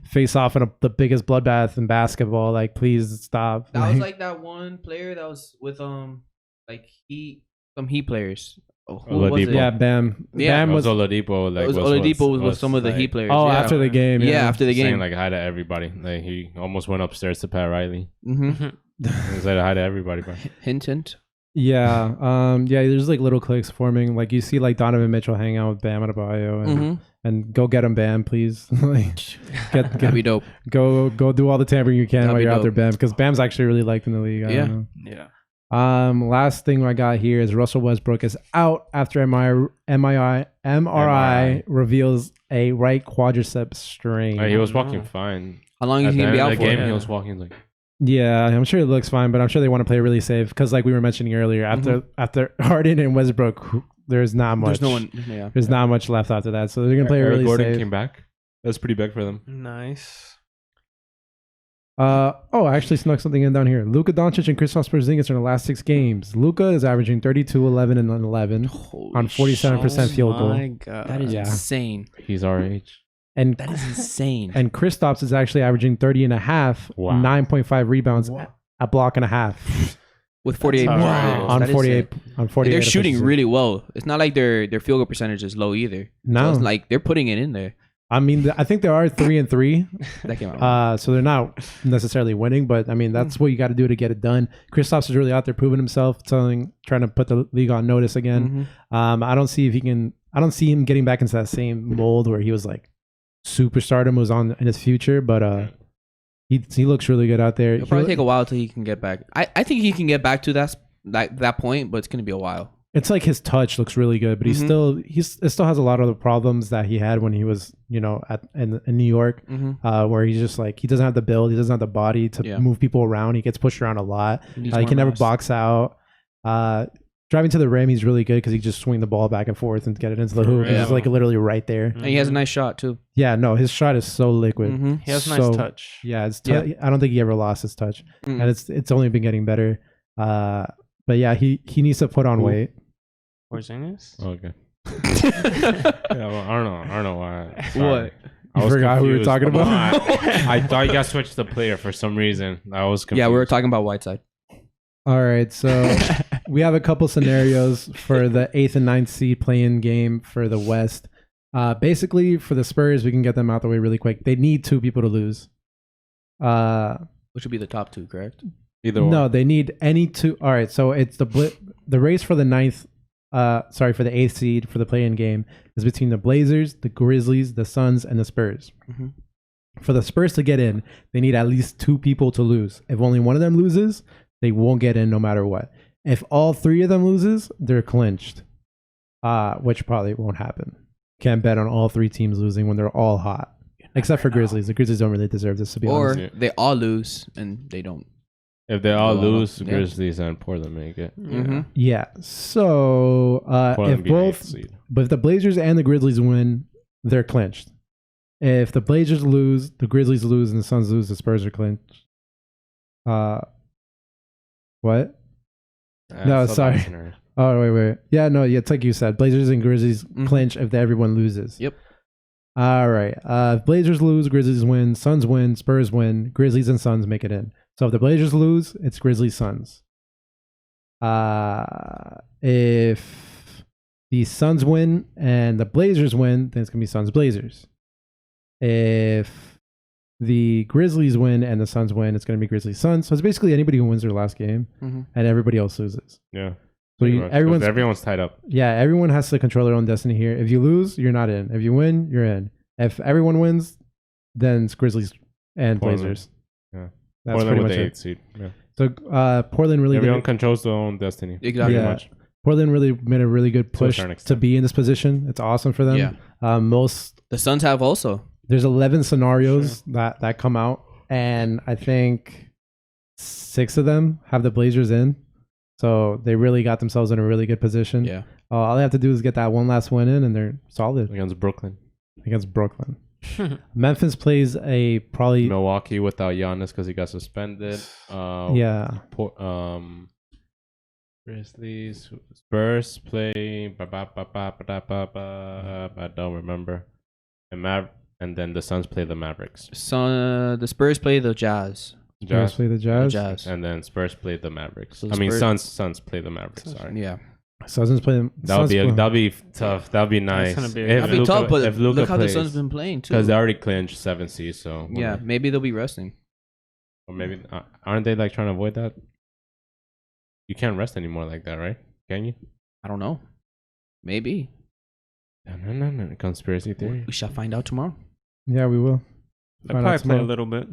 face off in the biggest bloodbath in basketball. Like, please stop. That was like that one player that was with some Heat players. Oh, who was it? Yeah, Bam. Yeah, Bam was Oladipo. Oladipo was with some of the Heat players. Oh, after the game. Yeah, after the game. Saying like hi to everybody. Like he almost went upstairs to Pat Riley. Mm-hmm. He said hi to everybody, bro. Hint. Yeah. There's like little cliques forming. Like you see like Donovan Mitchell hang out with Bam Adebayo and go get him, Bam, please. Like that'd be dope. Go do all the tampering you can while you're out there, Bam, because Bam's actually really liked in the league. I don't know. Yeah. Last thing I got here is Russell Westbrook is out after MRI reveals a right quadricep strain. He was walking fine. How long is he gonna be out for? Game, he was walking like Yeah, I'm sure it looks fine, but I'm sure they want to play really safe because, like we were mentioning earlier, after Harden and Westbrook, there's not much. There's not much left after that, so they're gonna play really Gordon safe. Came back. That's pretty big for them. Nice. I actually snuck something in down here. Luka Doncic and Kristaps Porzingis are in the last 6 games. Luka is averaging 32, 11, and 11 on 47% field goal. Oh my God. That is insane. He's our age. And that is insane. And Kristaps is actually averaging 30 and a half, 9.5 rebounds, a block and a half. With 48 on 48. They're shooting really well. It's not like their field goal percentage is low either. No. So it's like they're putting it in there. I mean, I think they are 3-3. That came out. So they're not necessarily winning, but I mean, that's what you got to do to get it done. Kristaps is really out there proving himself, trying to put the league on notice again. I don't see him getting back into that same mold where he was like superstardom was on in his future, but he looks really good out there. It'll probably take a while till he can get back. I think he can get back to that point, but it's going to be a while. It's like his touch looks really good, but he still has a lot of the problems that he had when he was, in New York, where he's just like, he doesn't have the build, he doesn't have the body to move people around. He gets pushed around a lot. He can never box out. Driving to the rim, he's really good because he just swing the ball back and forth and get it into the hoop. It's like literally right there. And he has a nice shot too. Yeah, no, his shot is so liquid. He has nice touch. Yeah, I don't think he ever lost his touch, and it's only been getting better. But yeah, he needs to put on weight. Porzingis? Okay. Yeah, well, I don't know why. What? I forgot who we were talking about. I thought you guys switched the player for some reason. I was confused. Yeah, we were talking about Whiteside. All right, so we have a couple scenarios for the 8th and 9th seed play-in game for the West. Basically, for the Spurs, we can get them out the way really quick. They need 2 people to lose. Which would be the top 2, correct? Either one. No, they need any 2. All right, so it's the race for the 9th. For the 8th seed for the play-in game is between the Blazers, the Grizzlies, the Suns, and the Spurs. For the Spurs to get in, they need at least 2 people to lose. If only one of them loses, they won't get in no matter what. If all 3 of them loses, they're clinched, which probably won't happen. Can't bet on all 3 teams losing when they're all hot, except for Grizzlies. The Grizzlies don't really deserve this, to be honest. Or they all lose and they don't. If they all lose, Grizzlies and Portland make it. Yeah. So if the Blazers and the Grizzlies win, they're clinched. If the Blazers lose, the Grizzlies lose, and the Suns lose, the Spurs are clinched. What? No, sorry. Oh, wait. Yeah, no, it's like you said. Blazers and Grizzlies clinch if everyone loses. Yep. All right. If Blazers lose, Grizzlies win, Suns win, Spurs win, Grizzlies and Suns make it in. So if the Blazers lose, it's Grizzlies Suns. If the Suns win and the Blazers win, then it's going to be Suns Blazers. If the Grizzlies win and the Suns win, it's going to be Grizzlies Suns. So it's basically anybody who wins their last game and everybody else loses. Yeah. So everyone's tied up. Yeah, everyone has to control their own destiny here. If you lose, you're not in. If you win, you're in. If everyone wins, then it's Grizzlies and Blazers. Yeah. That's Portland pretty with much the 8th seed. Yeah. So Portland really everyone controls their own destiny. Exactly. Much. Portland really made a really good push to be in this position. It's awesome for them. Yeah. The Suns have also. There's 11 scenarios that come out, and I think 6 of them have the Blazers in. So they really got themselves in a really good position. Yeah. All they have to do is get that one last win in, and they're solid against Brooklyn. Memphis plays a probably Milwaukee without Giannis because he got suspended. Grizzlies, Spurs play. I don't remember. And then the Suns play the Mavericks. The Spurs play the Jazz. Spurs play the Jazz. And then Spurs play the Mavericks. So Suns play the Mavericks. Sorry. Yeah. Suns play them. That'll be tough. That'll be nice. That'll be tough, but if Luka look how plays, the Suns been playing too. Because they already clinched 7 seeds, so yeah, maybe they'll be resting. Or maybe aren't they like trying to avoid that? You can't rest anymore like that, right? Can you? I don't know. Maybe. No. Conspiracy theory. We shall find out tomorrow. Yeah, we will. They'll probably play a little bit.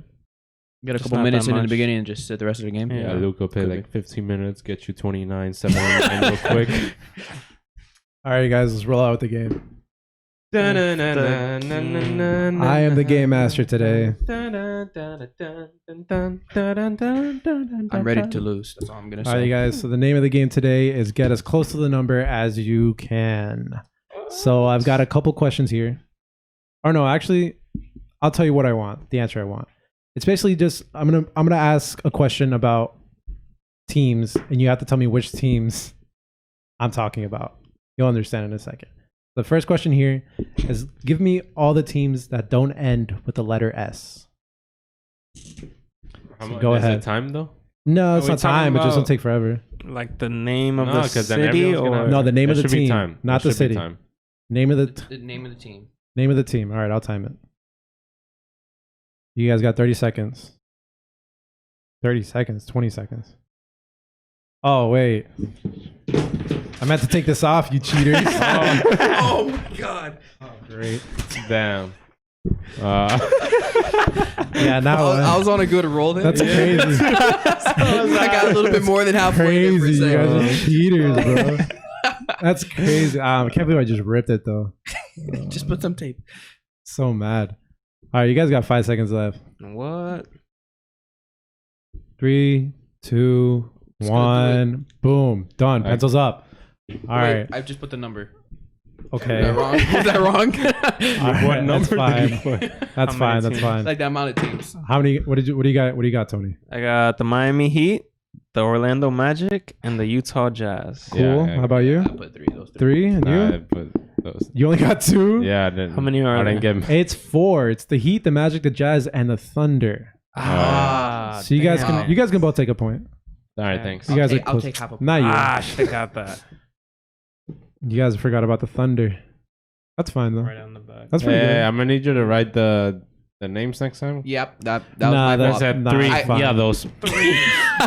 Get a couple minutes in the beginning and just sit the rest of the game. Yeah, Luka play like 15 minutes, get you 29, 7 real quick. All right, guys, let's roll out with the game. I am the game master today. I'm ready to lose. That's all I'm gonna say. All right, you guys. So the name of the game today is get as close to the number as you can. So I've got a couple questions here. Or no, actually, I'll tell you what I want. The answer I want. It's basically just I'm gonna ask a question about teams, and you have to tell me which teams I'm talking about. You'll understand in a second. The first question here is give me all the teams that don't end with the letter S. So go ahead. Is it time though? No, it's not time. It just will take forever. Like the name of the city, or no, the name of the team, not the city. Name of the name of the team. Name of the team. All right, I'll time it. You guys got 30 seconds. 30 seconds. 20 seconds. Oh wait. I meant to take this off, you cheaters. Oh my god. Oh, great. Damn. Yeah, now I was on a good roll then. That's crazy. I got a little bit more than halfway. Crazy. You guys are cheaters, bro. That's crazy. I can't believe I just ripped it though. Just put some tape. So mad. All right, you guys got 5 seconds left. What? 3, 2, 1. Boom. Done. Pencils up. All right. I just put the number. Okay. Was that wrong? Was that wrong? Right, what number did you put? That's fine. That's fine. Like the amount of teams. How many? What do you got? What do you got, Tony? I got the Miami Heat, the Orlando Magic, and the Utah Jazz. Cool. How about you? I put three. Those three. And you? I put those. You only got 2? Yeah. How many are I there? didn't get. It's 4. It's the Heat, the Magic, the Jazz, and the Thunder. So you guys can both take a point. All right. Thanks. You guys are I'll close. take half a point. Not you. I should have got that. You guys forgot about the Thunder. That's fine though. Right on the back. That's pretty good. I'm gonna need you to write the names next time. Yep. That was my that's fault. At 3. fine. Yeah, those 3.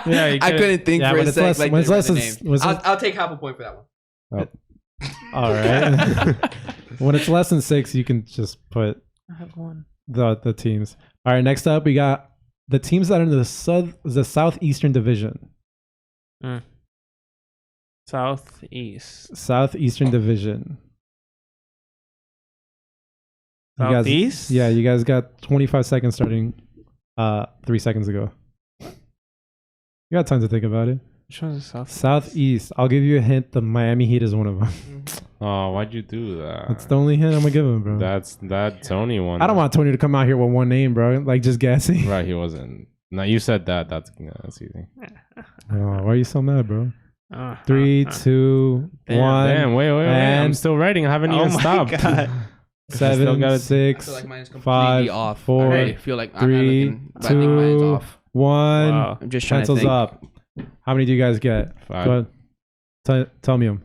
Yeah, you I couldn't think for a sec. When it's less than, I'll take half a point for that one. all right. When it's less than 6, you can just put I have one. the teams. All right. Next up, we got the teams that are in the Southeastern Division. Southeastern Division. Southeast? You guys got 25 seconds starting 3 seconds ago. You got time to think about it. Which one's the Southeast. I'll give you a hint. The Miami Heat is one of them. Oh, why'd you do that? That's the only hint I'm gonna give him, bro. That Tony one. I don't want Tony to come out here with one name, bro. Like just guessing. Right, he wasn't. No, you said that. That's easy. Oh, why are you so mad, bro? 3, 2, 1. Damn, wait. I'm still writing. I haven't even stopped. God. 7, 6, like mine's completely 5, off. 4, I feel like 3, I'm not looking, but I think mine's 2, off. 1. Wow. I'm just trying Pencils to think. up. How many do you guys get? 5. Go ahead. Tell me them.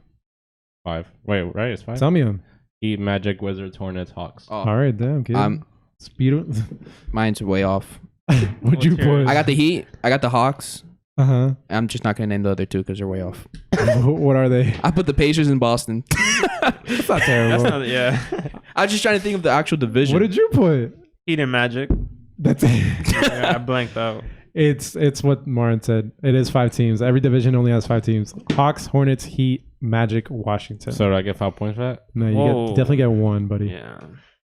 5. Wait, right? It's 5. Tell me them. Heat, Magic, Wizards, Hornets, Hawks. Oh, All right, damn, kid. Speed. mine's way off. What'd you put? I got the Heat. I got the Hawks. Uh-huh. I'm just not gonna name the other 2 because they're way off. What are they? I put the Pacers in Boston. That's not terrible. That's not, yeah. I was just trying to think of the actual division. What did you put? Heat and Magic. That's it. Yeah, I blanked out. It's what Marin said. It is 5 teams. Every division only has 5 teams. Hawks, Hornets, Heat, Magic, Washington. So do I get 5 points for that? No, you definitely get 1, buddy. Yeah.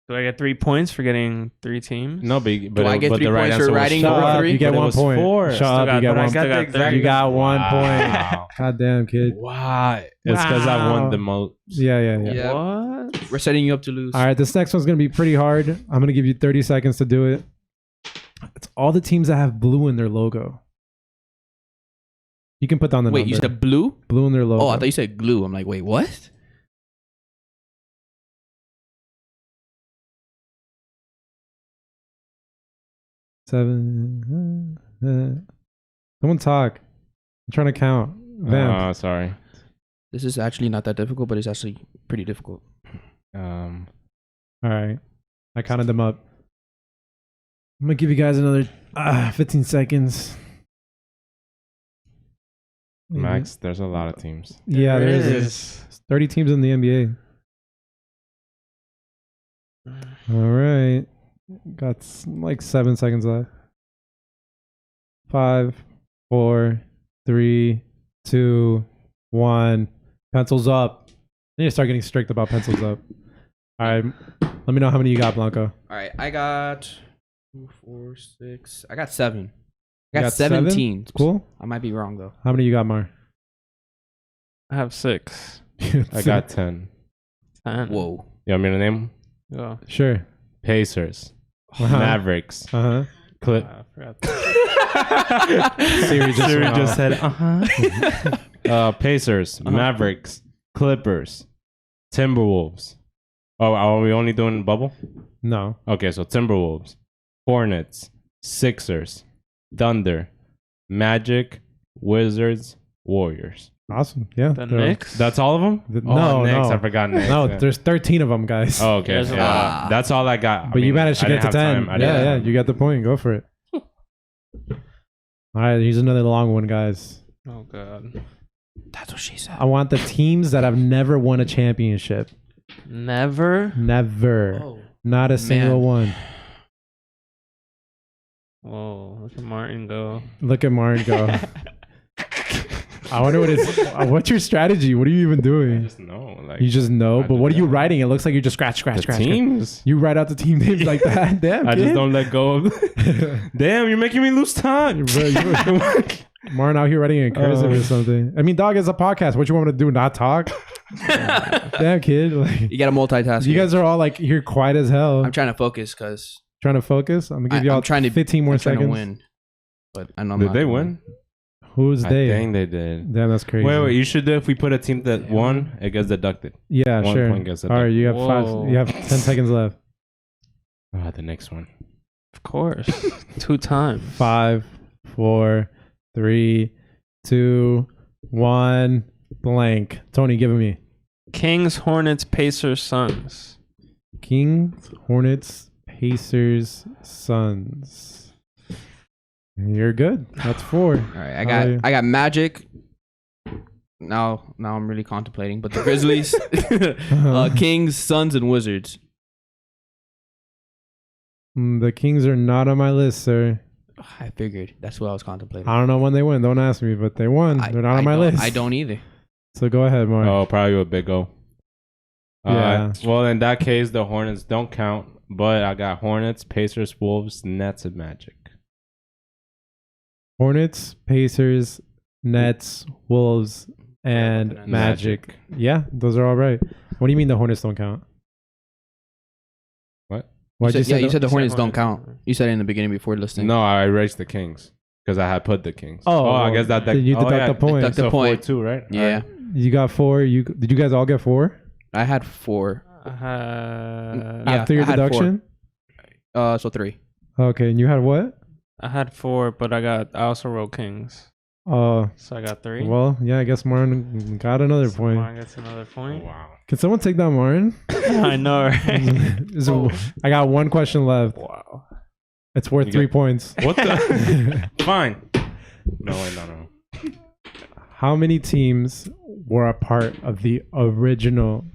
Do I get 3 points for getting 3 teams? No, but Do I get 3 the right points for answer was writing Shut over up, 3? you get But it 1 was point. 4. Shut up, you get 1. You got 1 point. God damn, kid. Why? It's because I won the most. Yeah. Yeah. What? We're setting you up to lose. All right, this next one's going to be pretty hard. I'm going to give you 30 seconds to do it. It's all the teams that have blue in their logo. You can put down the Wait, number. you said blue? Blue in their logo. Oh, I thought you said glue. I'm like, wait, what? Seven. Someone talk. I'm trying to count. Vamp. Sorry. This is actually not that difficult, but it's actually pretty difficult. All right. I counted them up. I'm going to give you guys another 15 seconds. Max, there's a lot of teams. Yeah, there is. 30 teams in the NBA. All right. Got like 7 seconds left. 5, 4, 3, 2, 1. Pencils up. I need to start getting strict about pencils up. All right. Let me know how many you got, Blanco. All right, I got 2, 4, 6. I got 7. I You got 17. Cool. I might be wrong though. How many you got, Mar? I have 6. I got 10. 10. Whoa. You want me to name them? Yeah. Sure. Pacers, Uh-huh. Mavericks, Uh-huh. Clip. I forgot that. Siri just said, Pacers, Mavericks, Clippers, Timberwolves. Oh, are we only doing bubble? No. Okay, so Timberwolves, Hornets, Sixers, Thunder, Magic, Wizards, Warriors. Awesome. Yeah. The Knicks? That's all of them? No, Knicks. no. I forgot Knicks. No, Yeah. there's 13 of them, guys. Oh, okay. There's a Yeah. lot. That's all I got. But you managed to I get to didn't have 10. time. I didn't Yeah, have you got the point. Go for it. All right, here's another long one, guys. Oh, God. That's what she said. I want the teams that have never won a championship. Never? Never. Oh. Not a single one. Whoa, look at Martin go. Look at Martin go. I wonder what's your strategy? What are you even I doing? just know. Like, You just know, I but do what are you that. writing? It looks like you just scratch. the teams. You write out the team names like that. Damn, I kid. just don't let go of. Damn, you're making me lose time. Martin out here writing in cursive or something. I mean, dog, it's a podcast. What you want me to do? Not talk? Damn, kid. Like, You got to multitask. you here. guys are all like, you're quiet as hell. I'm trying to focus because Trying to focus. I'm gonna give y'all I'm trying to 15 more I'm trying seconds. to win. But I know I'm Did not they gonna win? Who's I they? think they did. Damn, that's crazy. Wait. You should do if we put a team that won, it gets deducted. Yeah, 1 sure. point gets All right, you have Whoa. 5. You have 10 seconds left. The next one. Of course. 2 times. 5, 4, 3, 2, 1. Blank. Tony, give it me. Kings, Hornets, Pacers, Suns. Kings, Hornets, Pacers, Suns. You're good. That's 4. All right, I got Magic. Now I'm really contemplating, but the Grizzlies, Kings, Suns, and Wizards. The Kings are not on my list, sir. I figured that's what I was contemplating. I don't know when they win. Don't ask me, but they won. They're not on my list. I don't either. So go ahead, Mark. Oh, probably a big O. Yeah. Well, in that case, the Hornets don't count. But I got Hornets, Pacers, Wolves, Nets, and Magic. Hornets, Pacers, Nets, Wolves, and Yeah, Magic. Yeah, those are all right. What do you mean the Hornets don't count? What? Why'd you say you said the you said Hornets don't Hornets. count. You said it in the beginning before listening. No, I erased the Kings because I had put the Kings. Oh, I guess that. Did you deduct the point? Deduct the So point. 4-2, right? Yeah, You got 4. Did you guys all get 4 I had 4. Yeah, after your I had 4. deduction? So 3. Okay, and you had what? I had 4, but I also wrote Kings. Oh, So I got 3. well, yeah, I guess Martin got another So point. Martin gets another point. Wow. Can someone take that, Martin? I know, right? So, I got 1 question left. Wow. It's worth You 3 got- points. What the? Fine. No, wait, no. How many teams were a part of the original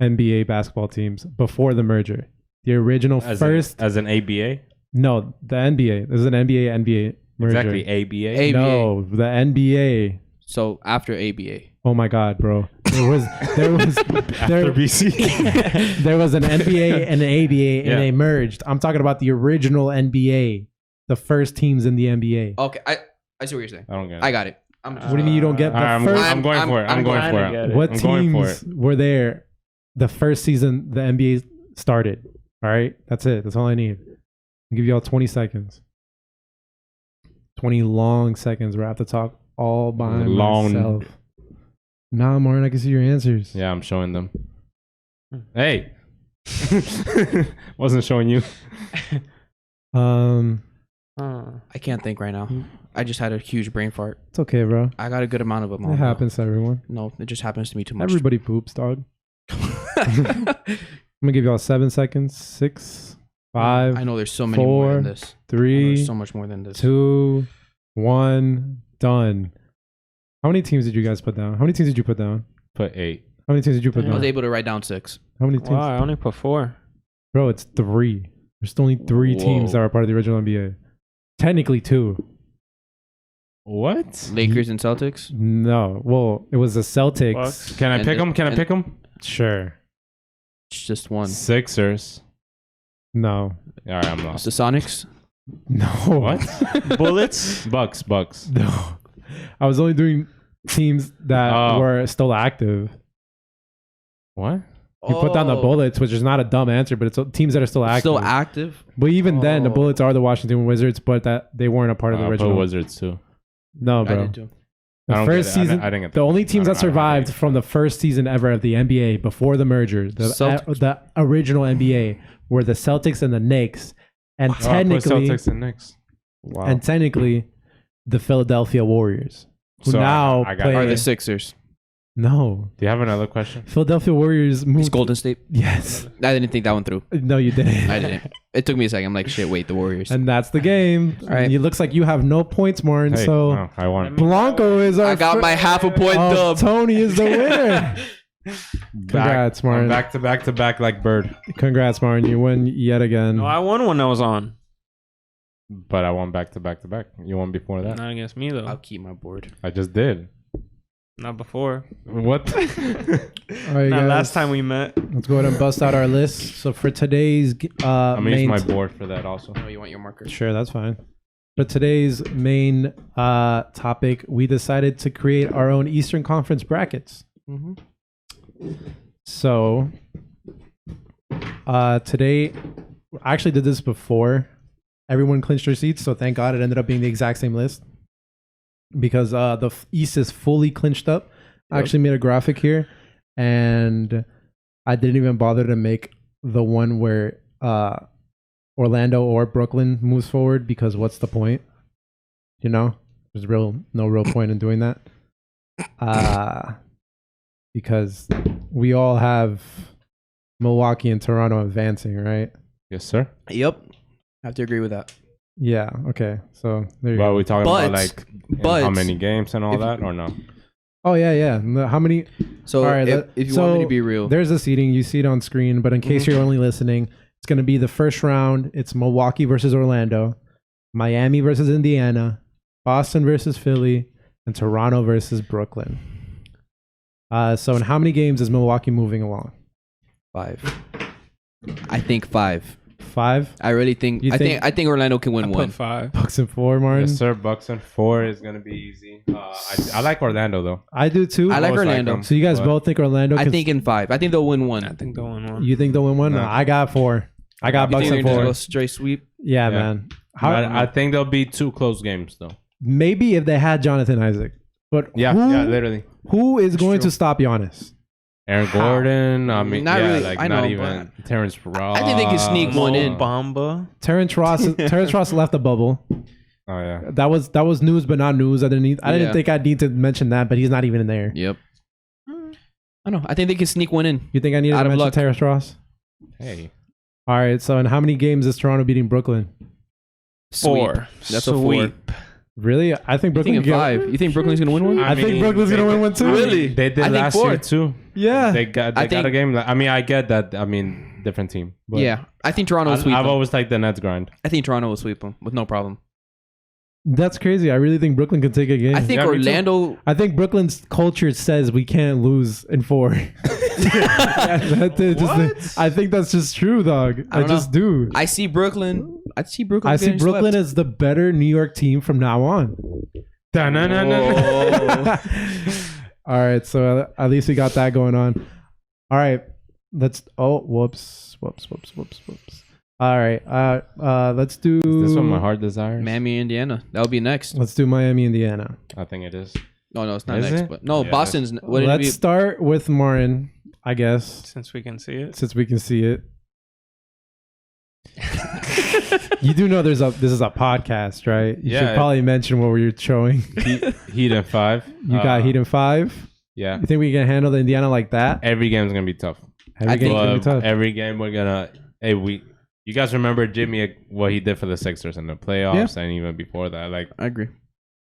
NBA basketball teams before the merger? The original first. As an ABA? No, the NBA. This is an NBA merger. Exactly, ABA. ABA. No, the NBA. So after ABA. Oh my God, bro. There was After BC. there was an NBA and an ABA Yeah. and they merged. I'm talking about the original NBA, the first teams in the NBA. Okay, I see what you're saying. I don't get it. I got it. What do you mean you don't get the I'm first? I'm going for it. I'm going trying for to it. get it. What I'm going for teams were there the first season the NBA started? All right, that's it. That's all I need. I'll give you all 20 seconds. 20 long seconds where I have to talk all by myself. Nah, Martin, I can see your answers. Yeah, I'm showing them. Hey. Wasn't showing you. I can't think right now. I just had a huge brain fart. It's okay, bro. I got a good amount of them. It happens to everyone. No, it just happens to me too much. Everybody poops, dog. I'm gonna give y'all 7 seconds. 6, 5, I know there's so many more than 4, this. I know 3, there's so much more than this. 2, 1, done. How many teams did you guys put down? How many teams did you put down? Put 8. How many teams did you put I was down? able to write down 6. How many teams? Wow, I only put 4. Bro, it's 3. There's only 3 teams that are part of the original NBA. Technically 2. What? Lakers and Celtics. No. Well, it was the Celtics. Bucks. Can I And pick the- them? Can I and- pick them? Sure. Just one. Sixers. No. All right, I'm It's lost. the Sonics. No. What? Bullets. Bucks. No. I was only doing teams that were still active. What? You put down the Bullets, which is not a dumb answer, but it's teams that are still active. Still active. But even then, the Bullets are the Washington Wizards, but that they weren't a part of the original. Wizards too. No, I bro. did too. The first season, I didn't get the only teams that survived from the first season ever of the NBA before the merger, the original NBA, were the Celtics and the Knicks, and Celtics and Knicks. Wow. And technically, the Philadelphia Warriors, who now play are the Sixers. No. Do you have another question? Philadelphia Warriors moved. It's Golden State. Yes. I didn't think that one through. No, you didn't. I didn't. It took me a second. I'm like, shit, wait, the Warriors. And that's the game. All right. It looks like you have no points, Martin. Hey, so no, I won. Blanco is our I got my half a point dub. Tony is the winner. Congrats, Martin. I'm back to back like Bird. Congrats, Martin. You win yet again. No, I won when I was on. But I won back to back. You won before that. Not against me though. I'll keep my board. I just did. Not before. What? All right, Not guys. last time we met. Let's go ahead and bust out our list. So for today's I'm gonna use my board for that also. Oh, you want your marker? Sure, that's fine. For today's main topic, we decided to create our own Eastern Conference brackets. Mm-hmm. So today, I actually did this before everyone clinched their seats. So thank God it ended up being the exact same list because the East is fully clinched up. I actually made a graphic here, and I didn't even bother to make the one where Orlando or Brooklyn moves forward because what's the point? You know, there's no real point in doing that. Because we all have Milwaukee and Toronto advancing, right? Yes, sir. Yep. I have to agree with that. Yeah. Okay. So there you Well, go. are we talking about like how many games and all that, or no? Oh yeah. How many? So all right, if you want me to be real, there's the seating. You see it on screen, but in case you're only listening, it's going to be the first round. It's Milwaukee versus Orlando, Miami versus Indiana, Boston versus Philly, and Toronto versus Brooklyn. So in how many games is Milwaukee moving along? 5. I think 5. 5? I really think. I think Orlando can win 1. 5. Bucks and 4, Martin. Yes, sir. Bucks and 4 is gonna be easy. I like Orlando though. I do too. I like Orlando. them, So you guys both think Orlando? I think in 5. I think they'll win 1. I think they'll win 1. You think they'll win 1? No, I got 4. I got You Bucks think and they're 4. gonna go straight sweep? Yeah, man. I think there'll be 2 close games though. Maybe if they had Jonathan Isaac, but Yeah, literally. who is going to stop Giannis? Aaron Gordon. I mean, Not really. like I not know, even Terrence Ross. I think they can sneak one in. Bamba. Terrence Ross left the bubble. Oh yeah. That was news, but not news. I didn't think I'd need to mention that, but he's not even in there. Yep. I know. I think they can sneak one in. You think I need to Out of mention luck. Terrence Ross? Hey. All right. So in how many games is Toronto beating Brooklyn? 4. That's a 4. Really? I think You Brooklyn. think in 5? You think Brooklyn's gonna win 1? I think Brooklyn's gonna win 1 too. Really? They did I think last 4. year too. Yeah. They got a game. I mean, I get that. I mean, different team. But Yeah, I think Toronto will sweep I've them. always liked the Nets grind. I think Toronto will sweep them with no problem. That's crazy. I really think Brooklyn can take a game. I think Yeah, me too. Orlando. I think Brooklyn's culture says we can't lose in 4. I think that's just true, dog. I just do. I see Brooklyn. I see Brooklyn. I see getting Brooklyn swept. as the better New York team from now on. Oh. All right, so at least we got that going on. All right, let's. Oh, whoops. All right, let's do. Is this what my heart desires? Miami, Indiana. That'll be next. Let's do Miami, Indiana. I think it is. No, it's not Is next. it? But no, Yeah, Boston's. What did it Let's be? start with Martin, I guess, Since we can see it. since we can see it. You do know this is a podcast, right? You should probably mention what we're showing. Heat and 5. You got Heat in 5. Yeah. You think we can handle the Indiana like that? Every game's gonna be tough. Every game's gonna be tough. Every game we're gonna. Hey, you guys remember Jimmy, what he did for the Sixers in the playoffs and even before that? Like, I agree.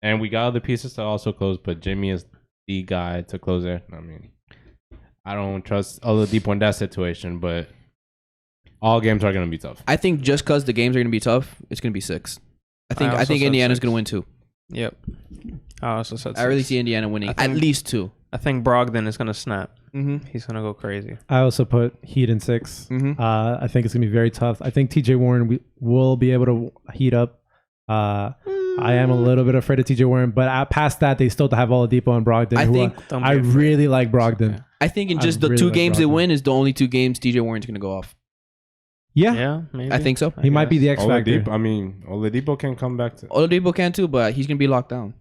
and we got other pieces to also close, but Jimmy is the guy to close it. I mean, I don't trust Oladipo in that situation, but all games are gonna be tough. I think just because the games are going to be tough, it's going to be 6. I think also said Indiana's 6. going to win 2. Yep. I also said 6. I really see Indiana winning at think- least 2. I think Brogdon is going to snap. He's gonna go crazy. I also put Heat in 6. I think it's gonna be very tough. I think TJ Warren will be able to heat up. I am a little bit afraid of TJ Warren, but past that, they still have Oladipo and Brogdon. I really like Brogdon. I think in just the 2 games they win is the only 2 games TJ Warren's gonna go off. Yeah, maybe. I think so. He might be the X factor. Oladipo can come back to. Oladipo can too, but he's gonna be locked down.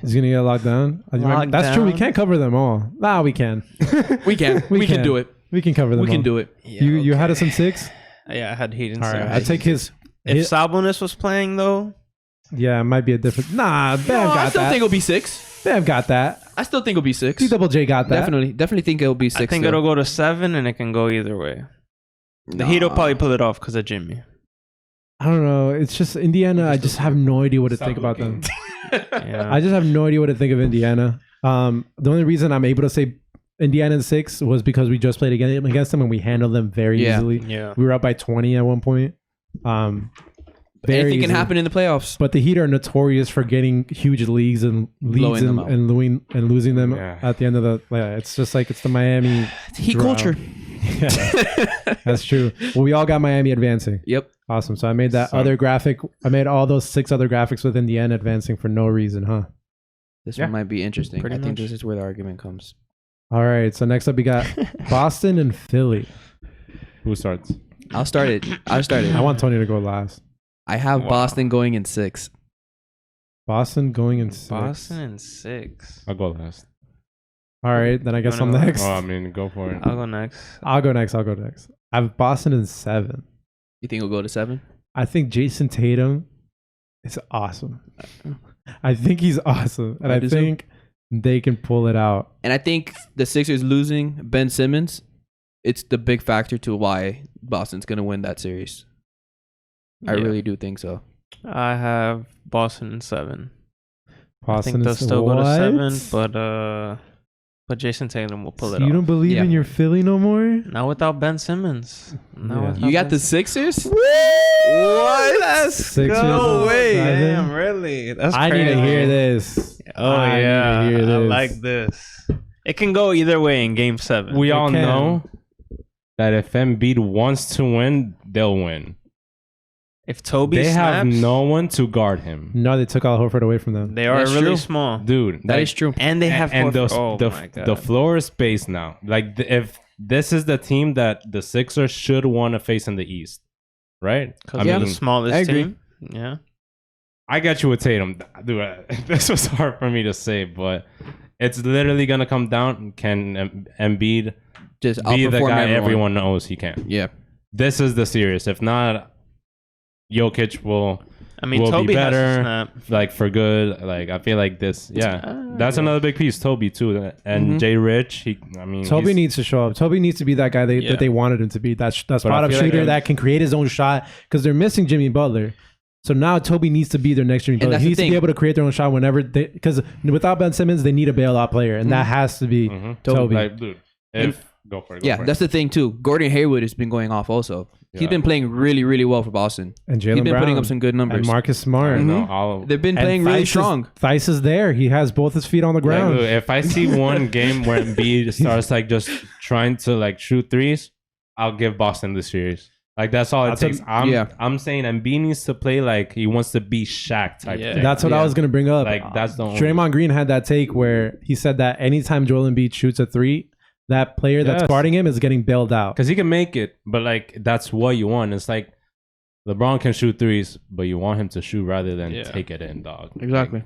He's gonna get locked down. That's true. We can't cover them all. Nah, we can. we can. We can do it. We can cover them. We can all. do it. Yeah, you had us in 6. Yeah, I had Heat in 6. All right, I take his. If Sabonis was playing though, yeah, it might be a different. Nah, Bam got that. I still think it'll be 6. Bam got that. I still think it'll be 6. Double-J got that. Definitely think it'll be 6. I think it'll go to 7, and it can go either way. The Heat will probably pull it off because of Jimmy. I don't know. It's just Indiana. I just have no idea what to think about them. I just have no idea what to think of Indiana. The only reason I'm able to say Indiana in 6 was because we just played against them and we handled them very easily. Yeah. We were up by 20 at one point. Anything can happen in the playoffs. But the Heat are notorious for getting huge leads and losing them at the end of the. It's just like it's the Miami Heat culture. Yeah, that's true. Well, we all got Miami advancing. Yep. Awesome. So I made that other graphic. I made all those 6 other graphics with Indiana advancing for no reason, huh? This one might be interesting. I think this is where the argument comes. All right. So next up, we got Boston and Philly. Who starts? I'll start it. I want Tony to go last. I have Boston going in 6. Boston going in 6. Boston in 6. I'll go last. All right. Then I guess I'm next. Oh, I mean, go for it. I'll go next. I'll go next. I have Boston in 7. You think it'll go to 7? I think Jayson Tatum is awesome. I think he's awesome. And I think they can pull it out. And I think the Sixers losing Ben Simmons, it's the big factor to why Boston's going to win that series. I really do think so. I have Boston in 7. Boston, I think they'll still go to 7, but Jayson Tatum will pull it off. You don't believe in your Philly no more? Not without Ben Simmons. You got the Sixers? What? Let's go. No way. Damn, really? That's crazy. I need to hear this. I like this. It can go either way in Game 7. We all know that if Embiid wants to win, they'll win. If Toby snaps, have no one to guard him. No, they took Al Horford away from them. They are really small, dude. That is true. And they have the floor is space now. Like if this is the team that the Sixers should want to face in the East, right? Because they're the smallest team. Yeah, I got you with Tatum, dude. This was hard for me to say, but it's literally gonna come down. Can Embiid just be the guy everyone knows he can? Yeah. This is the series. If not, Jokic will Toby be better, has to snap. like for good. Like I feel like this, that's another big piece. Toby too, and Jay Rich. Toby needs to show up. Toby needs to be that guy that they wanted him to be. That spot-up shooter that can create his own shot because they're missing Jimmy Butler. So now Toby needs to be their next Jimmy Butler. He needs to be able to create their own shot whenever because without Ben Simmons, they need a bailout player, and that has to be Toby. Like, dude, go for it. That's the thing too. Gordon Hayward has been going off also. He's been playing really, really well for Boston. And Jaylen He's been Brown putting up some good numbers. And Marcus Smart. They've been playing really strong. Theis is there. He has both his feet on the ground. Like, if I see one game where Embiid starts like just trying to like shoot threes, I'll give Boston the series. Like that's all it takes. I'm saying Embiid needs to play like he wants to be Shaq type thing. That's what I was gonna bring up. Like that's the only Draymond Green had that take where he said that anytime Joel Embiid shoots a three, that player that's guarding him is getting bailed out. Because he can make it, but like that's what you want. It's like LeBron can shoot threes, but you want him to shoot rather than take it in, dog. Exactly.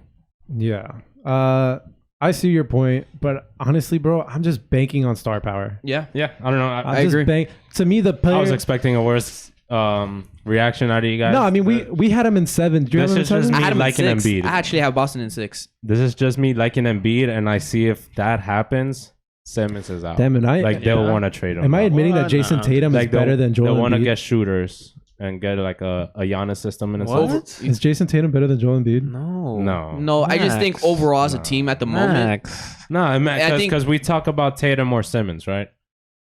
Yeah. I see your point, but honestly, bro, I'm just banking on star power. Yeah. I don't know. I agree. To me, the player... I was expecting a worse reaction out of you guys. No, I mean, we had him in 7. Do you this is just me liking Embiid. I actually have Boston in 6. This is just me liking Embiid, and I see if that happens... Simmons is out. Damn, they'll want to trade him. Am I admitting that Jayson Tatum is better than Joel Embiid? They want to get shooters and get like a Giannis system in a sense. Is Jayson Tatum better than Joel Embiid? No. I just think overall as a team at the moment. No, because we talk about Tatum or Simmons, right?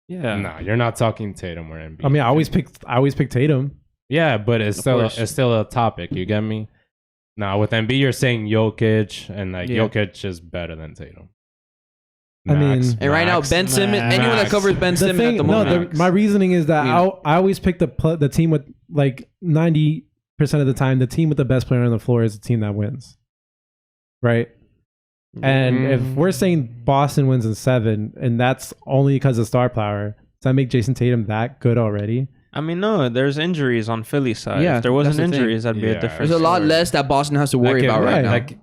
Yeah. No, you're not talking Tatum or Embiid. I mean, I always pick Tatum. Yeah, but it's still a topic. You get me? Now with Embiid, you're saying Jokic, and Jokic is better than Tatum. And right now, Ben Simmons, anyone that covers Ben Simmons at the moment. My reasoning is that I always pick the team with like 90% of the time, the team with the best player on the floor is the team that wins. Right? And if we're saying Boston wins in 7, and that's only because of star power, does that make Jayson Tatum that good already? I mean, no, there's injuries on Philly's side. Yeah, if there wasn't injuries, that'd be a different There's a lot less that Boston has to worry about right now. Like,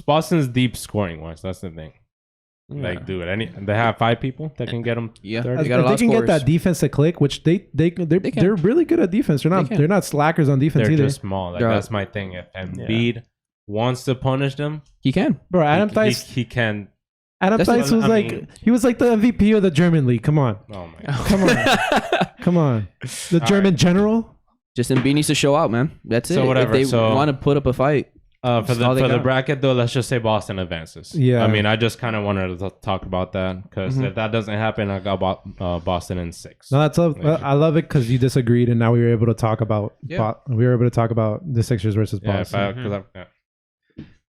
Boston's deep scoring wise. That's the thing. Yeah. Like, dude, they have 5 people that can get them. Yeah, they can get that defense to click, which they're really good at defense. They're not slackers on defense either. They're just small. Like, that's my thing. If Embiid wants to punish them, he can. Bro, Adam Theis, he can. Adam Theis he was like the MVP of the German league. Come on. Oh my God. Come on. The German general. Just Embiid needs to show out, man. That's it. So whatever. If they want to put up a fight. For the bracket though, let's just say Boston advances. Yeah. I mean, I just kind of wanted to talk about that because if that doesn't happen, I got Boston in 6. No, I love it because you disagreed, and now we were able to talk about the Sixers versus Boston.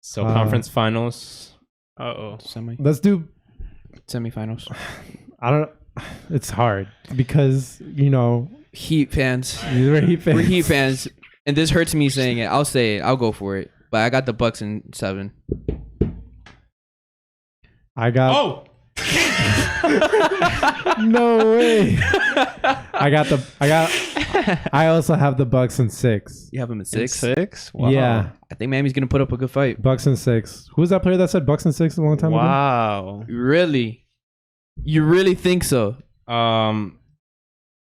So conference finals. Let's do semifinals. I don't. It's hard because Heat fans. We're Heat fans, and this hurts me saying it. I'll say it. I'll go for it. But I got the Bucks in 7. I got. No way. I also have the Bucks in 6. You have them in 6? 6? Wow. Yeah. I think Miami's gonna put up a good fight. Bucks in 6. Who's that player that said Bucks in 6 a long time ago? Wow. Really? You really think so? I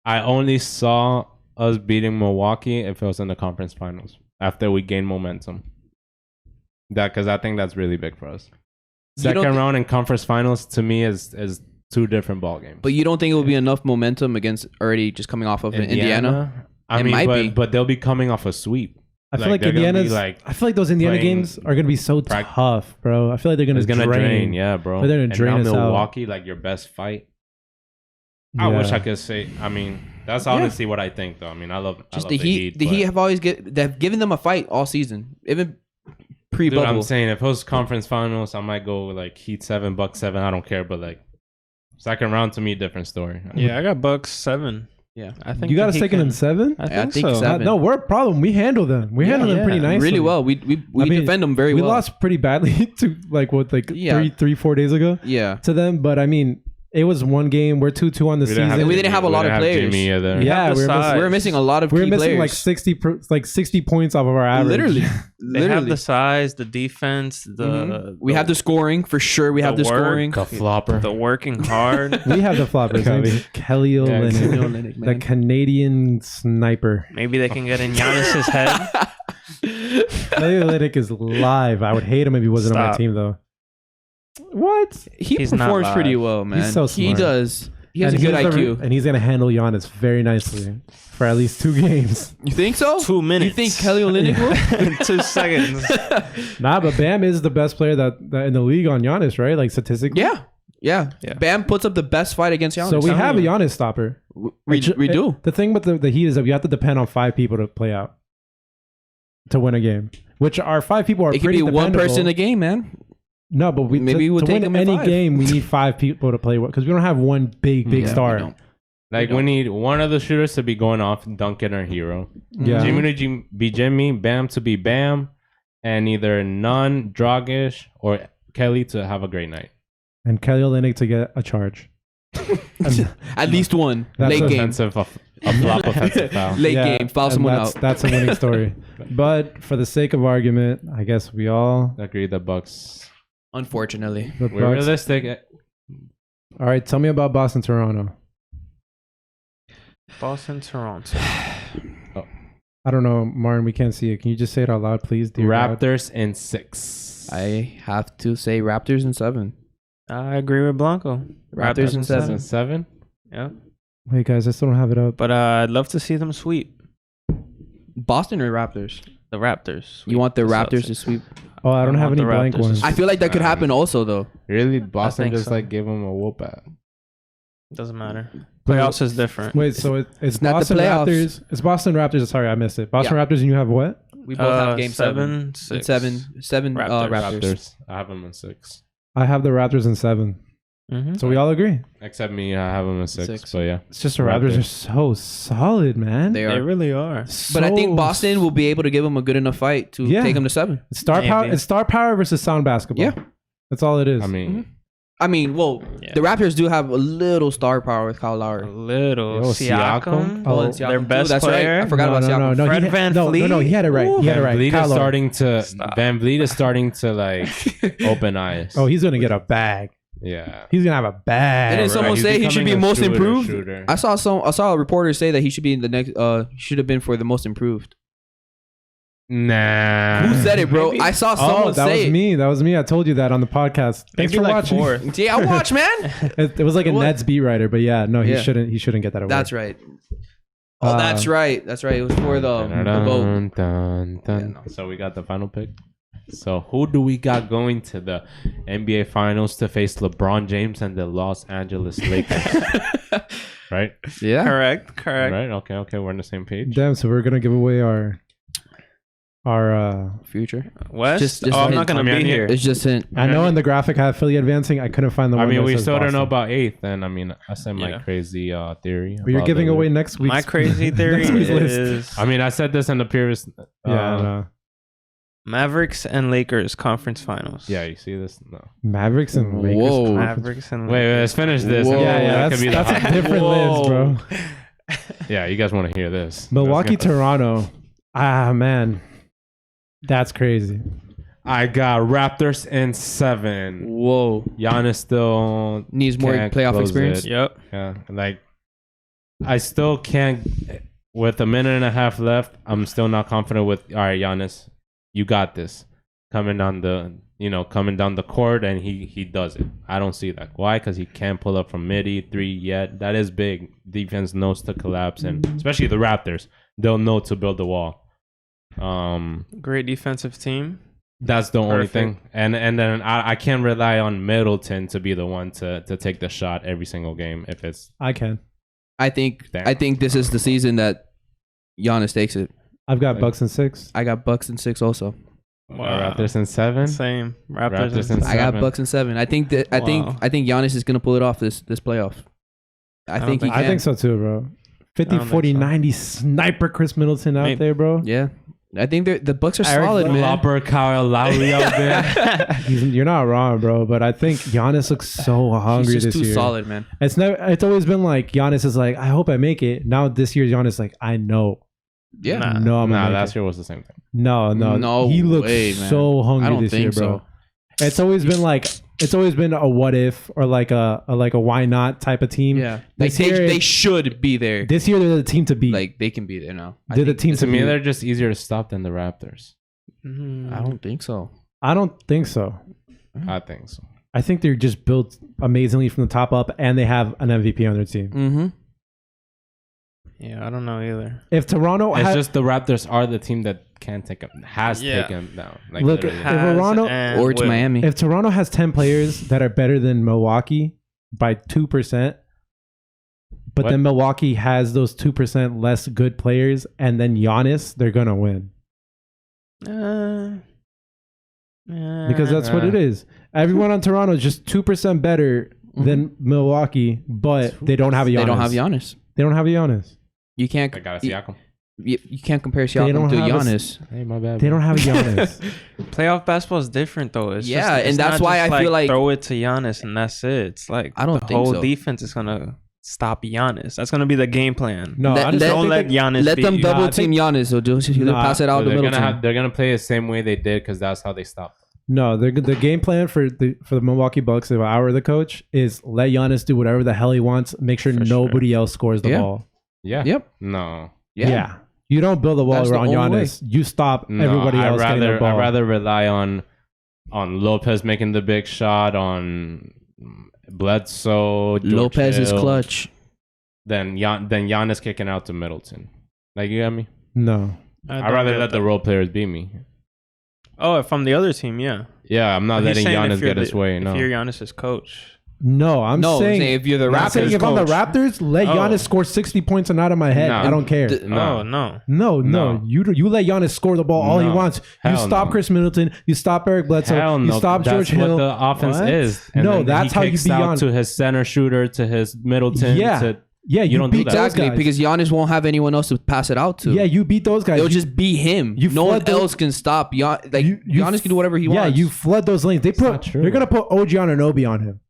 only saw us beating Milwaukee if it was in the conference finals after we gained momentum. Because I think that's really big for us. Second round in conference finals to me is 2 different ball games. But you don't think it will be enough momentum against already just coming off of Indiana? I mean, but they'll be coming off a sweep. I feel like Indiana's. I feel like those Indiana games are gonna be so tough, bro. I feel like they're gonna drain. Yeah, bro. They're gonna drain us Milwaukee, out. like your best fight. I wish I could say. I mean, that's honestly what I think, though. I mean, I love the Heat. The Heat have given them a fight all season, even pre-bubble. Dude, I'm saying if it was conference finals, I might go like Heat 7, Bucks 7. I don't care, but like second round to me, different story. Yeah, I got Bucks 7. Yeah, I think you got a second and 7. I think so. 7. No, we're a problem. We handle them. We handle them pretty nicely. Really well. We defend them very well. We lost pretty badly to 4 days ago. Yeah, to them. But I mean, it was one game. We're 2-2 on the season. We didn't have a lot of players. Yeah, we were missing a lot of key players. We were missing like 60 points off of our average. They have the size, the defense, we have the scoring for sure. We have the scoring, the flopper, the working hard. We have the flopper. Kelly Olynyk, the Canadian sniper. Maybe they can get in Giannis's head. Kelly Olynyk is live. I would hate him if he wasn't on my team though. What? He performs pretty well, man. He's so smart. He does. He has a good IQ. And he's going to handle Giannis very nicely for at least 2 games. You think so? 2 minutes. You think Kelly Olynyk will? 2 seconds. Nah, but Bam is the best player that in the league on Giannis, right? Like statistically. Yeah. Bam puts up the best fight against Giannis. So we have a Giannis stopper. We do. The thing with the Heat is that we have to depend on 5 people to play out to win a game, which our 5 people are pretty dependable. It could be one person a game, man. No, but to win any game, we need 5 people to play with because we don't have one big star. Like we need one of the shooters to be going off, Duncan or Hero. Yeah, Jimmy to be Jimmy, Bam to be Bam, and either Nunn, Dragic, or Kelly to have a great night. And Kelly Olynyk to get a charge. At least one late game. A flop offensive foul. Late game, foul someone out. That's a winning story. But for the sake of argument, I guess we all agree the Bucks. Unfortunately, we're realistic. All right, tell me about Boston, Toronto. Boston, Toronto. I don't know, Martin. We can't see it. Can you just say it out loud, please? Dear Raptors in 6. I have to say Raptors in 7. I agree with Blanco. Raptors in 7. 7? Yeah. Wait, guys, I still don't have it up. But I'd love to see them sweep. Boston or Raptors? The Raptors. You want the Raptors to sweep? Oh, I don't have any blank ones. I feel like that could happen also, though. Really? Boston just gave them a whoop at. Doesn't matter. Playoffs is different. Wait, so it's not Boston the playoffs. Raptors. It's Boston Raptors. Sorry, I missed it. Boston Raptors, and you have what? We both have game 7. 6. 7 Raptors. I have them in 6. I have the Raptors in 7. So we all agree. Except me, I have them a 6. But yeah, it's just the Raptors are so solid, man. They really are. But I think Boston will be able to give them a good enough fight to take them to 7. It's star power versus sound basketball. Yeah, that's all it is. I mean, the Raptors do have a little star power with Kyle Lowry. A little. Siakam. Siakam their best player. Right. I forgot about Siakam. Fred VanVleet. No, he had it right. He had it right. VanVleet is starting to like open eyes. Oh, he's gonna get a bag. Yeah, he's gonna have a bag. Didn't someone say he should be most improved? I saw a reporter say that he should be in the next. Should have been for the most improved. Nah. Who said it, bro? Maybe. I saw someone say it. That was me. I told you that on the podcast. Thanks for watching. Yeah, I watch, man. It was like a Nets beat writer, but he shouldn't. He shouldn't get that award. That's right. Oh, that's right. That's right. It was for the vote. So we got the final pick. So who do we got going to the NBA Finals to face LeBron James and the Los Angeles Lakers? Right? Yeah. Correct. Right? Okay. We're on the same page. Damn. So we're gonna give away our future. West? Just I'm not gonna be here. It's just hint. I know in the graphic I have Philly advancing. I couldn't find the one. We still don't know about 8th. And I said my crazy theory. But you're giving away next week. My crazy theory is. I said this in the previous. Mavericks and Lakers conference finals. Yeah, you see this? No. Mavericks and Lakers. Whoa. Mavericks and Lakers. Wait, let's finish this. Yeah, that's a different list, bro. Yeah, you guys want to hear this. Milwaukee, Toronto. Man. That's crazy. I got Raptors in 7. Whoa. Giannis still needs more playoff experience. Yep. Yeah. I still can't. With a minute and a half left, I'm still not confident with. All right, Giannis, you got this. Coming down the court, and he does it. I don't see that. Why? Because he can't pull up from midi 3 yet. That is big. Defense knows to collapse, and especially the Raptors, they'll know to build the wall. Great defensive team. That's the only thing. And then I can't rely on Middleton to be the one to take the shot every single game. If it's I can. I think this is the season that Giannis takes it. I've got Bucks in 6. I got Bucks in 6 also. Wow. Raptors in 7. Same. Raptors in 7. I got Bucks in 7. I think Giannis is gonna pull it off this playoff. I think he can. I think so too, bro. 50, 40, 90 sniper Chris Middleton out there, bro. Yeah. I think the Bucks are solid, man. Lopper, Kyle Lowry out there. You're not wrong, bro. But I think Giannis looks so hungry this year. He's just too solid, man. It's always been like Giannis is like, I hope I make it. Now this year, Giannis is like, I know. Yeah. Last year was the same thing. No. He looks so hungry this year, bro. It's always been a what if or like a why not type of team. Yeah, they should be there. This year they're the team to beat. Like they can be there now. They're the team to me. beat. They're just easier to stop than the Raptors. I don't think so. I think so. I think so. I think they're just built amazingly from the top up, and they have an MVP on their team. Mm-hmm. Yeah, I don't know either. If Toronto, it's just the Raptors are the team that can take them, taken them down. Like look, if Toronto or it's Miami. If Toronto has 10 players that are better than Milwaukee by 2%, but then Milwaukee has those 2% less good players, and then Giannis, they're gonna win. Because that's what it is. Everyone on Toronto is just 2% better than Milwaukee, but they don't have a Giannis. They don't have a Giannis. You can't. I got a Siakam. You can't compare Siakam to Giannis. Hey, my bad. They don't have a Giannis. Playoff basketball is different, though. It's and that's why I feel like throw it to Giannis and that's it. It's like I don't the think whole so. Defense is gonna stop Giannis. That's gonna be the game plan. No, don't let Giannis. Let them double team Giannis. So just pass it out the middle. They're gonna play the same way they did because that's how they stopped. No, the game plan for the Milwaukee Bucks, if I were the coach, is let Giannis do whatever the hell he wants. Make sure nobody else scores the ball. Yeah. Yep. No. Yeah. You don't build a wall around Giannis. You stop everybody else getting the ball. I'd rather rely on Lopez making the big shot, on Bledsoe. Lopez is clutch. Then Giannis kicking out to Middleton. Like, you got me? No. I'd rather let the role players beat me. Oh, from the other team, yeah. Yeah, I'm not letting Giannis get his way. No. If you're Giannis's coach. No, I'm saying if you're the I'm saying Raptors if I'm the Raptors, let Giannis score 60 points and out of my head. I don't care. No. You let Giannis score the ball all he wants. You stop Chris Middleton. You stop Eric Bledsoe. You stop George Hill. That's what the offense is. And no, that's how you beat Giannis. To his center shooter, to his Middleton. Yeah, you don't beat do that. Exactly, because Giannis won't have anyone else to pass it out to. Yeah, you beat those guys. It'll just be him. No one else can stop. Giannis can do whatever he wants. Yeah, you flood those lanes. They're gonna put OG Anunoby on him.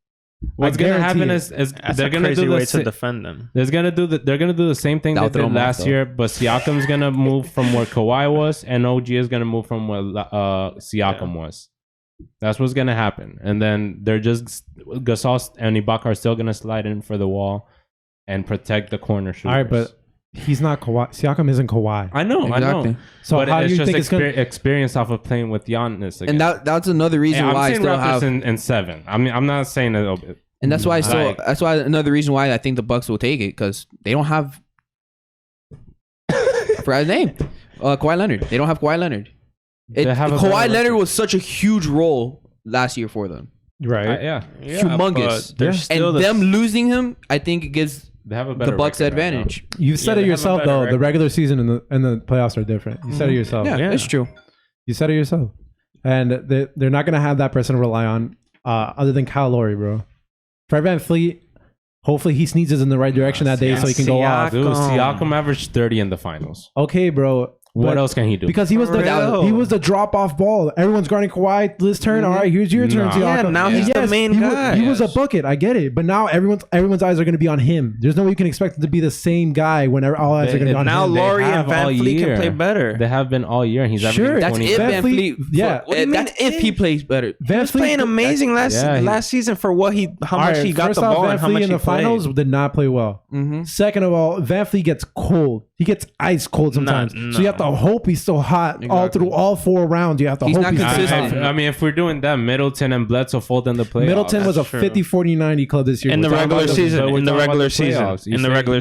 What's gonna happen is they're gonna do way to defend them. They're gonna do the same thing they did last year, but Siakam's gonna move from where Kawhi was, and OG is gonna move from where Siakam was. That's what's gonna happen, and then they're just Gasol and Ibaka are still gonna slide in for the wall and protect the corner shooters. All right, but he's not Kawhi. Siakam isn't Kawhi. I know. So but how do you think it's gonna experience off of playing with Giannis again. And that's another reason why I still have in 7. I mean, I'm not saying that. And that's why that's why another reason why I think the Bucks will take it, because they don't have I forgot his name. Kawhi Leonard. They don't have Kawhi Leonard. Kawhi Leonard was such a huge role last year for them. Right. Humongous. And them losing him, I think it gives the Bucks advantage. Right, you said it yourself though. The regular season and the playoffs are different. You said it yourself. Yeah, it's true. You said it yourself. And they're not gonna have that person to rely on other than Kyle Lowry, bro. Fred VanVleet, hopefully he sneezes in the right direction that day so he can go off. Dude, Siakam averaged 30 in the finals. Okay, bro. What else can he do? Because he was the drop off ball. Everyone's guarding Kawhi this turn. All right, here's your turn. Yeah, now he's the main guy. He was a bucket. I get it, but now everyone's eyes are going to be on him. There's no way you can expect him to be the same guy when all eyes are going to be on him. Now Laurie and VanVleet can play better. They have been all year, and he's averaging 20. That's if VanVleet. Yeah, that's if he plays better. He was playing amazing last season for how much he got the ball and how much he played. VanVleet in the finals did not play well. Second of all, VanVleet gets cold. He gets ice cold sometimes. So you have to hope he's so hot all through all 4 rounds. You have to hope he's consistent. I mean, if we're doing that, Middleton and Bledsoe fold in the playoffs. Middleton was a 50-40-90 club this year. In the regular season. In the regular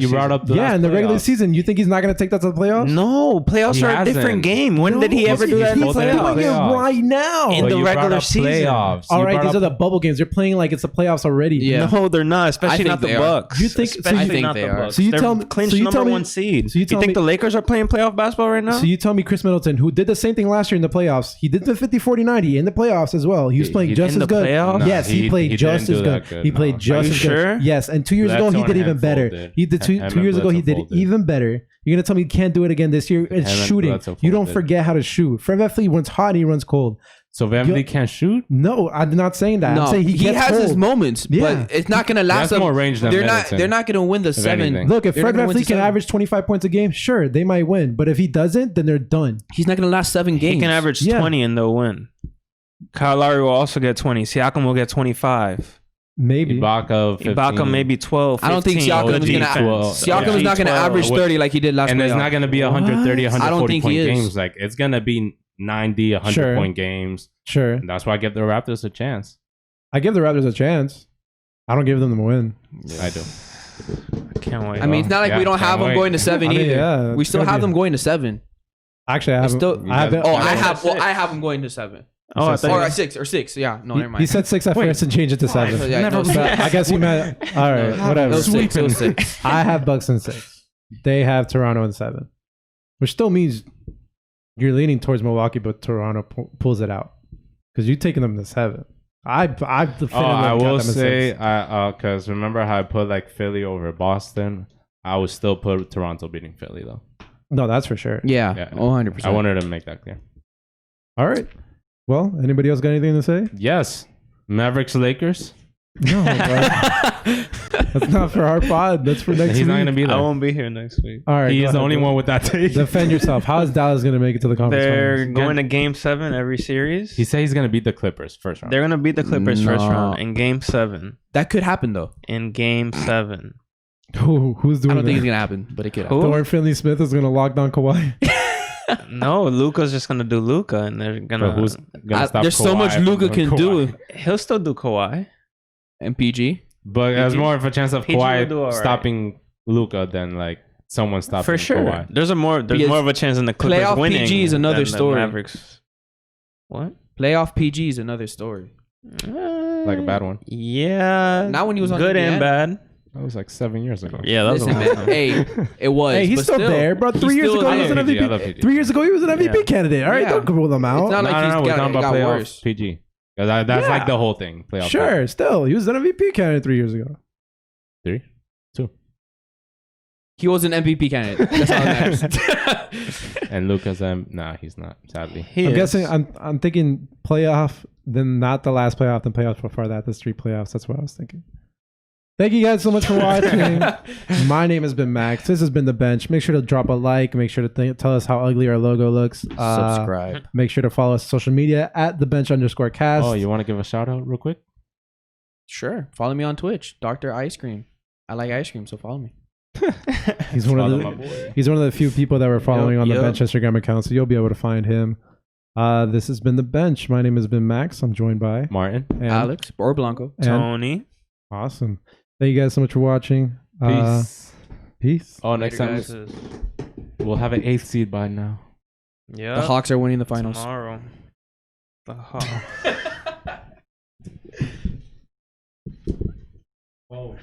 season. You brought up in the regular season. You think he's not going to take that to the playoffs? No, playoffs are a different game. When did he ever do that in the playoffs? He's doing it right now. In the regular season. All right, these are the bubble games. They're playing like it's the playoffs already. No, they're not. Especially not the Bucks. You think? Especially not the Bucks. So you tell me, clinched number 1 seed. So you think the Lakers are playing playoff basketball right now? So you tell me Chris Middleton, who did the same thing last year in the playoffs, he did the 50-40-90 in the playoffs as well. He was playing just as good. Yes, he played just as good. He played just as good. Yes, and 2 years ago he did even better. He did 2 years ago he did even better. You're gonna tell me you can't do it again this year? It's shooting. You don't forget how to shoot. Fred VanVleet runs hot and he runs cold. So VanVleet can't shoot? No, I'm not saying that. I'm saying he has his moments, but it's not going to last. That's more range than Middleton. They're not going to win the 7. Look, if Fred VanVleet can average 25 points a game, sure, they might win. But if he doesn't, then they're done. He's not going to last 7 games. He can average 20 and they'll win. Kyle Lowry will also get 20. Siakam will get 25. Maybe. Ibaka maybe 12, 15. I don't think Siakam is not going to average 30 like he did last year. And it's not going to be 130, 140 point games. Like, it's going to be 90, 100 point games. Sure. And that's why I give the Raptors a chance. I give the Raptors a chance. I don't give them the win. I do. I can't wait. I mean, it's not like we don't have them going to 7 either. We still have them going to 7. Actually, I have them going to 7. Oh, or 6. Yeah, no, never mind. He said 6 at first and changed it to 7. I guess he meant. All right, whatever. 6. I have Bucks in 6. They have Toronto in 7, which still means you're leaning towards Milwaukee, but Toronto pulls it out because you're taking them to 7. I will say, because remember how I put like Philly over Boston? I would still put Toronto beating Philly though. No, that's for sure. Yeah. 100%. I wanted to make that clear. All right. Well, anybody else got anything to say? Yes. Mavericks Lakers. No, that's not for our pod. That's for next week. He's not going to be there. I won't be here next week. All right. He's the only one with that take. Defend yourself. How is Dallas going to make it to the conference They're finals? going to Game 7 every series. He said he's going to beat the Clippers first round. They're going to beat the Clippers first round in Game 7. That could happen though. In Game 7. Who's doing I don't think that? it's going to happen, but it could happen. Thor Finley-Smith is going to lock down Kawhi. No, Luka's just gonna do Luka, and they're gonna. Who's gonna stop there's Kawhi so much Luka can do. He'll still do Kawhi and PG, but there's more of a chance of Kawhi right. stopping Luka than like someone stopping for sure. Kawhi. There's more of a chance in the Clippers playoff winning. PG is another story. Mavericks. What? Playoff PG is another story. Like a bad one. Yeah. Not when he was on good and bad. That was like 7 years ago. Yeah, that was Listen, man. Hey, it was. Hey, he's still there, bro. 3 years ago, he was an MVP. 3 years ago, he was an MVP candidate. All right, don't rule him out. It's not like no, we're talking about playoff worse. PG. That's like the whole thing. Playoff. Sure, still, he was an MVP candidate 3 years ago. 3, 2. He was an MVP candidate. That's all that matters. And Luka's nah, he's not. Sadly, I'm guessing. I'm thinking playoff, then not the last playoff, then playoffs before that. There's 3 playoffs. That's what I was thinking. Thank you guys so much for watching. My name has been Max. This has been The Bench. Make sure to drop a like. Make sure to tell us how ugly our logo looks. Subscribe. Make sure to follow us on social media at @thebench_cast. Oh, you want to give a shout out real quick? Sure. Follow me on Twitch, Dr. Ice Cream. I like ice cream, so follow me. He's one of the few people that we're following on the Bench Instagram account, so you'll be able to find him. This has been The Bench. My name has been Max. I'm joined by Martin, and Alex, or Blanco, Tony. Awesome. Thank you guys so much for watching. Peace. Peace. Oh, next time we'll have an 8th seed by now. Yeah. The Hawks are winning the finals. Tomorrow. The Hawks. Oh.